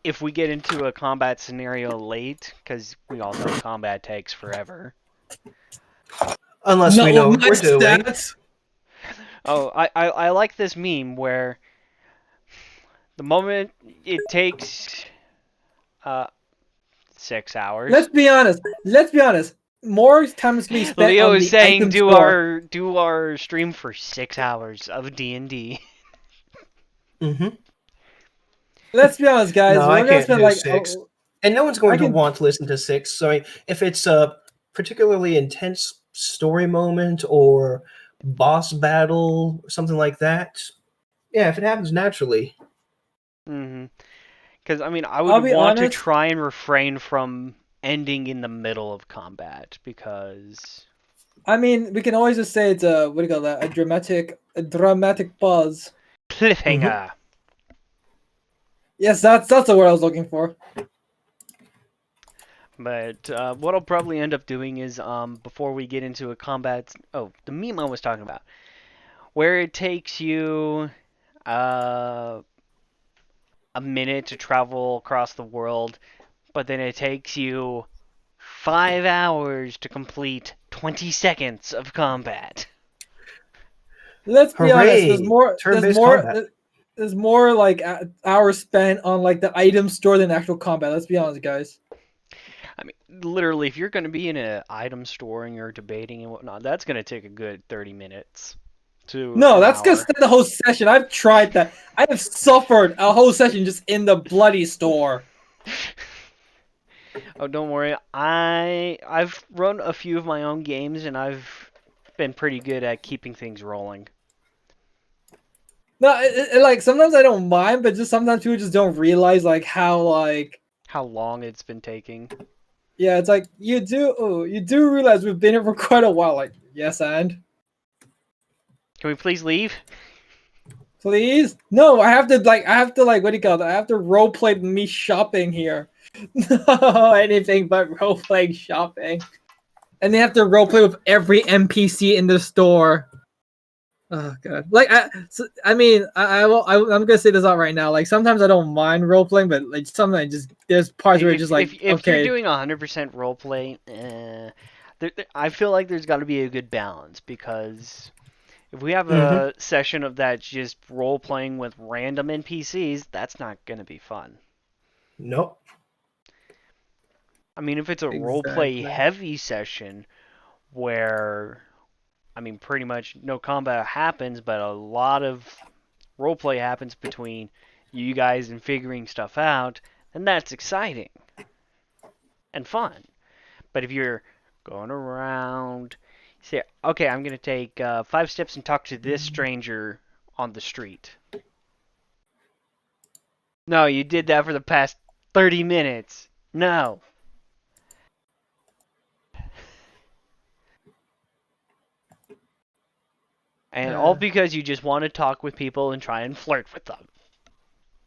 if we get into a combat scenario late, because we all know combat takes forever. Unless we know what we're doing. stats. Oh, I like this meme where the moment it takes 6 hours. Let's be honest. More time is to be spent Leo on is the saying item do store. our stream for 6 hours of D&D. Mm-hmm. Let's be honest, guys. No, We're I gonna can't spend do like 6. And no one's going I to can- want to listen to 6. So I mean, if it's a particularly intense story moment or boss battle, something like that, yeah, if it happens naturally. Because I mean, I I'll would be want to honest. try and refrain from ending in the middle of combat because I mean, we can always just say it's a what do you call that? A dramatic pause. cliffhanger. Yes, that's the word I was looking for. But what I'll probably end up doing is before we get into a combat. Oh, the meme I was talking about, where it takes you a minute to travel across the world, but then it takes you 5 hours to complete 20 seconds of combat. Let's be honest. There's Hooray! more. Turn-based combat. There's more like hours spent on like the item store than actual combat. Let's be honest, guys. I mean, literally, if you're going to be in an item store and you're debating and whatnot, that's going to take a good 30 minutes to No, an that's gonna hour. spend the whole session. I've tried that. I have suffered a whole session just in the bloody store. Oh, don't worry. I've run a few of my own games and I've been pretty good at keeping things rolling. No, like sometimes I don't mind, but just sometimes people just don't realize like how like How long it's been taking. yeah, it's like you do realize we've been here for quite a while. Like yes, and Can we please leave? please no, I have to like what do you call it? I have to role play me shopping here. No, anything but role playing shopping, and they have to role play with every NPC in the store. Oh god! Like I'm gonna say this out right now. Like sometimes I don't mind role playing, but like sometimes just there's parts where it's just like if okay, you're doing 100% roleplay, I feel like there's got to be a good balance because if we have a session of that just role playing with random NPCs, that's not gonna be fun. Nope. I mean, if it's a Exactly. roleplay heavy session where, I mean, pretty much no combat happens, but a lot of roleplay happens between you guys and figuring stuff out, then that's exciting and fun. But if you're going around, say, okay, I'm going to take 5 steps and talk to this stranger on the street. No, you did that for the past 30 minutes. No. And all because you just want to talk with people and try and flirt with them.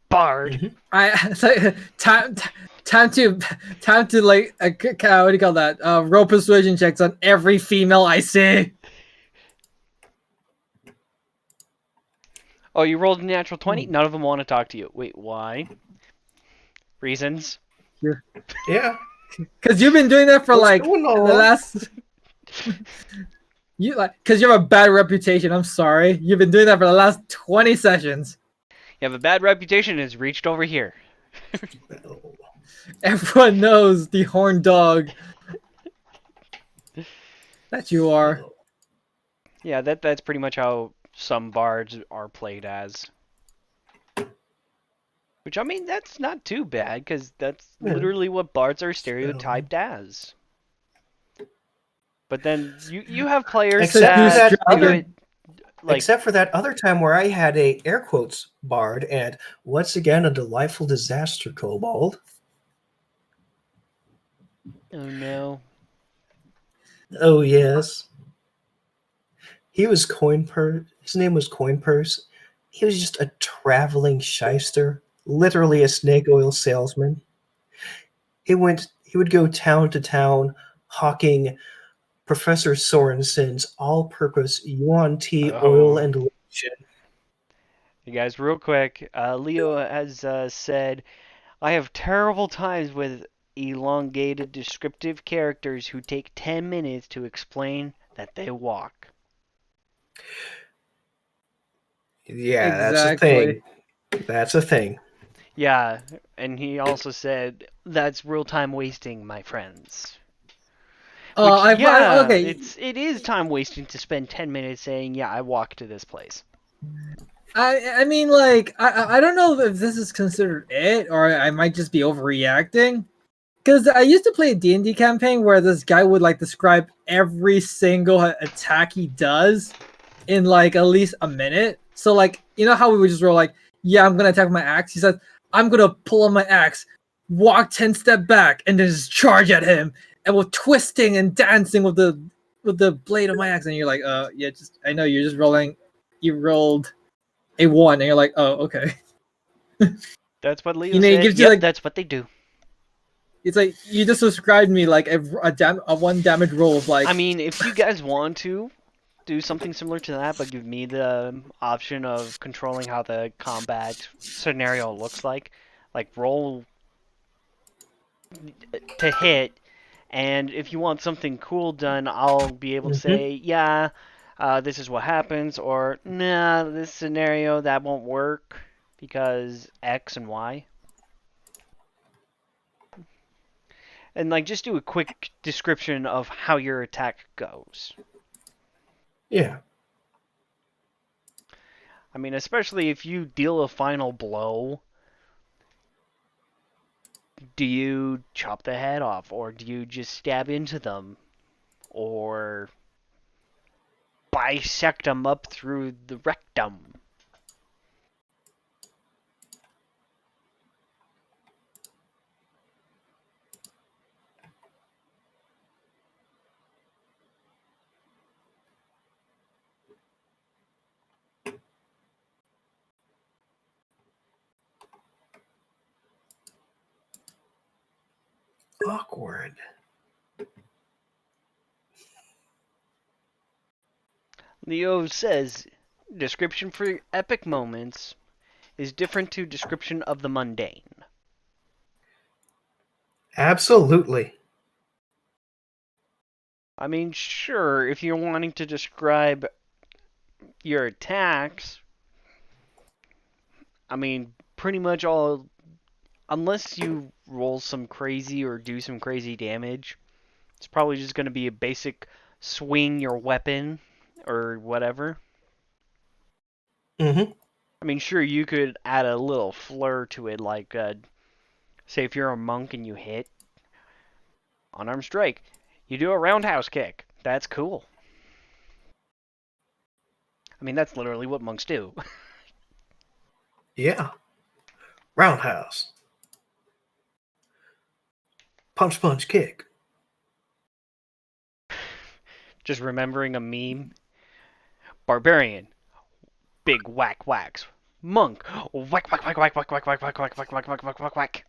Bard. so, time to like what do you call that? Role persuasion checks on every female I see. Oh, you rolled a natural 20? None of them want to talk to you. Wait, why? Reasons? Yeah. Because you've been doing that for What's like going the on? last. Because you have a bad reputation. I'm sorry. You've been doing that for the last 20 sessions. You have a bad reputation and it's reached over here. Everyone knows the horned dog that you are. Yeah, that's pretty much how some bards are played as. Which, I mean, that's not too bad, because that's Yeah. literally what bards are stereotyped as. But then you have players Except for that that do other it like Except for that other time where I had a air quotes bard and once again a delightful disaster kobold. oh no. Oh yes. He was coin purse. His name was Coin Purse. He was just a traveling shyster, literally a snake oil salesman. He would go town to town hawking Professor Sorensen's all-purpose yuan tea oil Oh. and lotion. You guys, real quick, Leo has said, I have terrible times with elongated descriptive characters who take 10 minutes to explain that they walk. Yeah, that's a Exactly. thing. That's a thing. Yeah, and he also said, that's real time wasting, my friends. Which, yeah, Okay. it is time wasting to spend 10 minutes saying, yeah, I walk to this place. I mean, like, I don't know if this is considered it, or I might just be overreacting. Because I used to play a D&D campaign where this guy would, like, describe every single attack he does in, like, at least a minute. So, like, you know how we would just roll, like, yeah, I'm going to attack my axe? He said, I'm going to pull on my axe, walk 10 step back, and then just charge at him. And with twisting and dancing with the blade of my axe. And you're like, yeah, just, I know, you're just rolling. You rolled a 1, and you're like, oh, okay. That's what Leo You know, it said. gives you, Yep, like, that's what they do. it's like you just described me like a 1 damage roll of like. I mean, if you guys want to do something similar to that, but give me the option of controlling how the combat scenario looks like roll to hit, and if you want something cool done, I'll be able to Mhm. say, yeah, this is what happens, or nah, this scenario that won't work because X and Y. And like just do a quick description of how your attack goes. Yeah. I mean, especially if you deal a final blow, do you chop the head off, or do you just stab into them, or bisect them up through the rectum? Awkward. Leo says, description for epic moments is different to description of the mundane. Absolutely. I mean, sure, if you're wanting to describe your attacks, I mean, pretty much all, unless you roll some crazy or do some crazy damage, it's probably just going to be a basic swing your weapon or whatever. Mm-hmm. I mean, sure, you could add a little flair to it, like, say if you're a monk and you hit unarmed strike, you do a roundhouse kick. That's cool. I mean, that's literally what monks do. Yeah. Roundhouse. Punch, punch, kick. Just remembering a meme. Barbarian, big whack whacks. Monk, whack whack whack whack whack whack whack whack whack whack whack whack whack whack whack.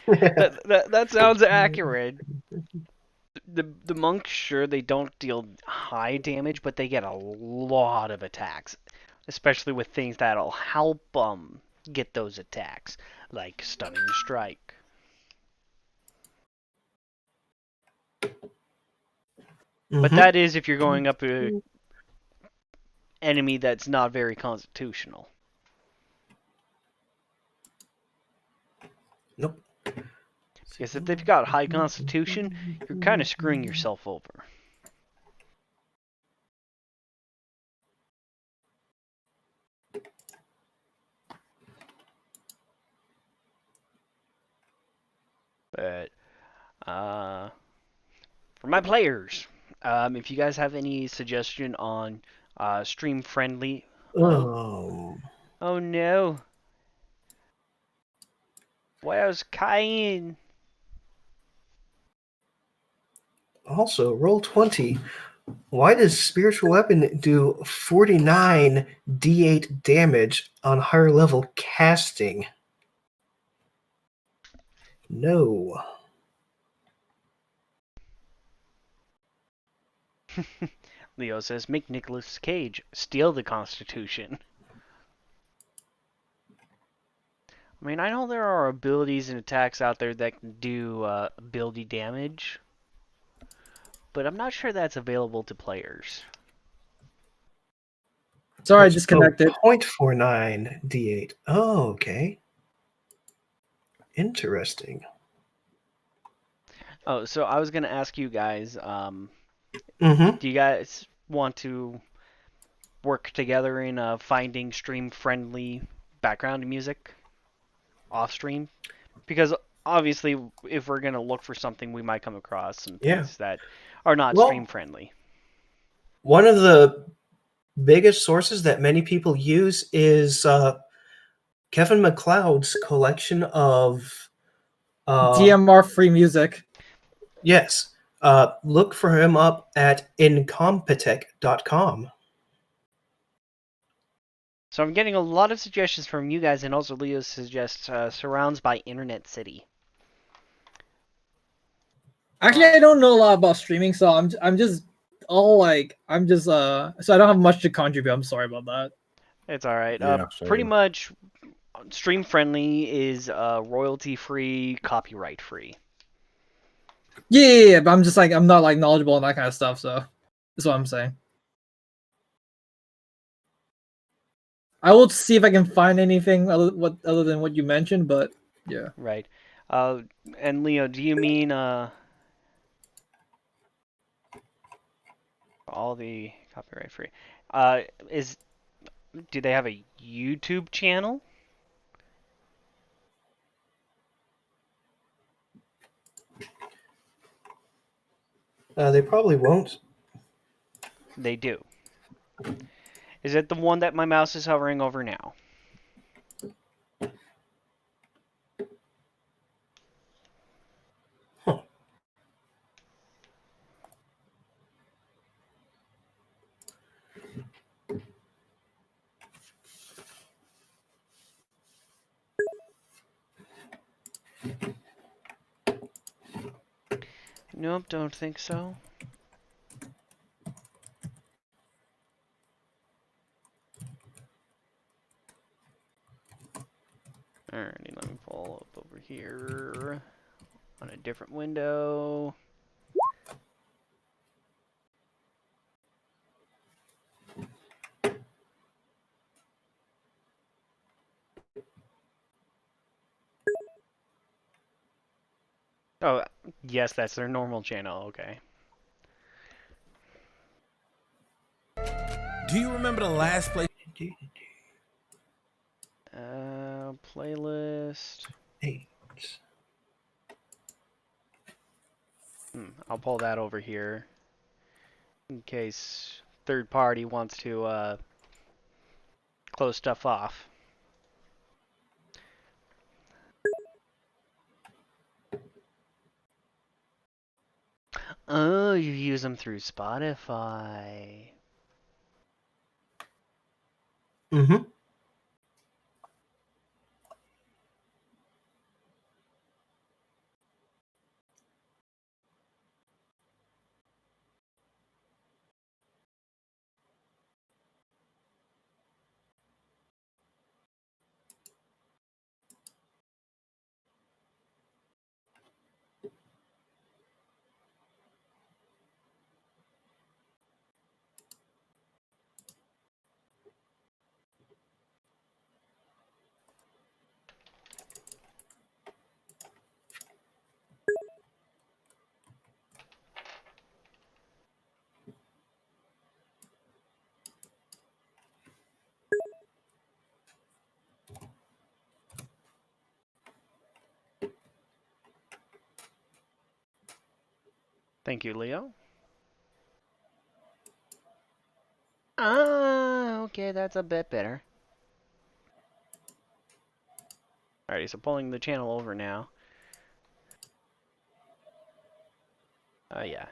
That sounds accurate. The monks, sure, they don't deal high damage, but they get a lot of attacks, especially with things that'll help get those attacks, like Stunning Strike. But Mhm. that is if you're going up a enemy that's not very constitutional. Nope. Because if they've got high constitution, you're kind of screwing yourself over. But for my players, if you guys have any suggestion on stream friendly, Oh. oh no, why I was Cayenne? Also, roll 20. Why does spiritual weapon do 49 d8 damage on higher level casting? No. Leo says, make Nicolas Cage steal the Constitution. I mean, I know there are abilities and attacks out there that can do ability damage, but I'm not sure that's available to players. Sorry, I That's disconnected. 0.49 d8. Oh, okay. Interesting. Oh, so I was gonna ask you guys, Mm-hmm. do you guys want to work together in finding stream-friendly background music off stream? Because obviously, if we're gonna look for something, we might come across some Yeah. things that are not Well, stream-friendly. one of the biggest sources that many people use is Kevin MacLeod's collection of DMR free music. yes. Look for him up at incompetech.com. So I'm getting a lot of suggestions from you guys, and also Leo suggests Surrounds by Internet City. Actually, I don't know a lot about streaming, so I'm just all like so I don't have much to contribute. I'm sorry about that. It's all right. Yeah, Pretty same. much, stream friendly is royalty free, copyright free. Yeah, but I'm just like I'm not like knowledgeable on that kind of stuff, so that's what I'm saying. I will see if I can find anything other than what you mentioned, but yeah. Right. And Leo, do you mean all the copyright free? Is do they have a YouTube channel? They probably won't. They do. Is it the one that my mouse is hovering over now? Huh. Nope, don't think so. Alrighty, let me pull up over here on a different window. Oh, yes, that's their normal channel. Okay. Do you remember the last place? Playlist. 8. I'll pull that over here in case third party wants to close stuff off. Oh, you use them through Spotify. Mm-hmm. Thank you, Leo. Ah, okay, that's a bit better. Alrighty, so pulling the channel over now. Yeah.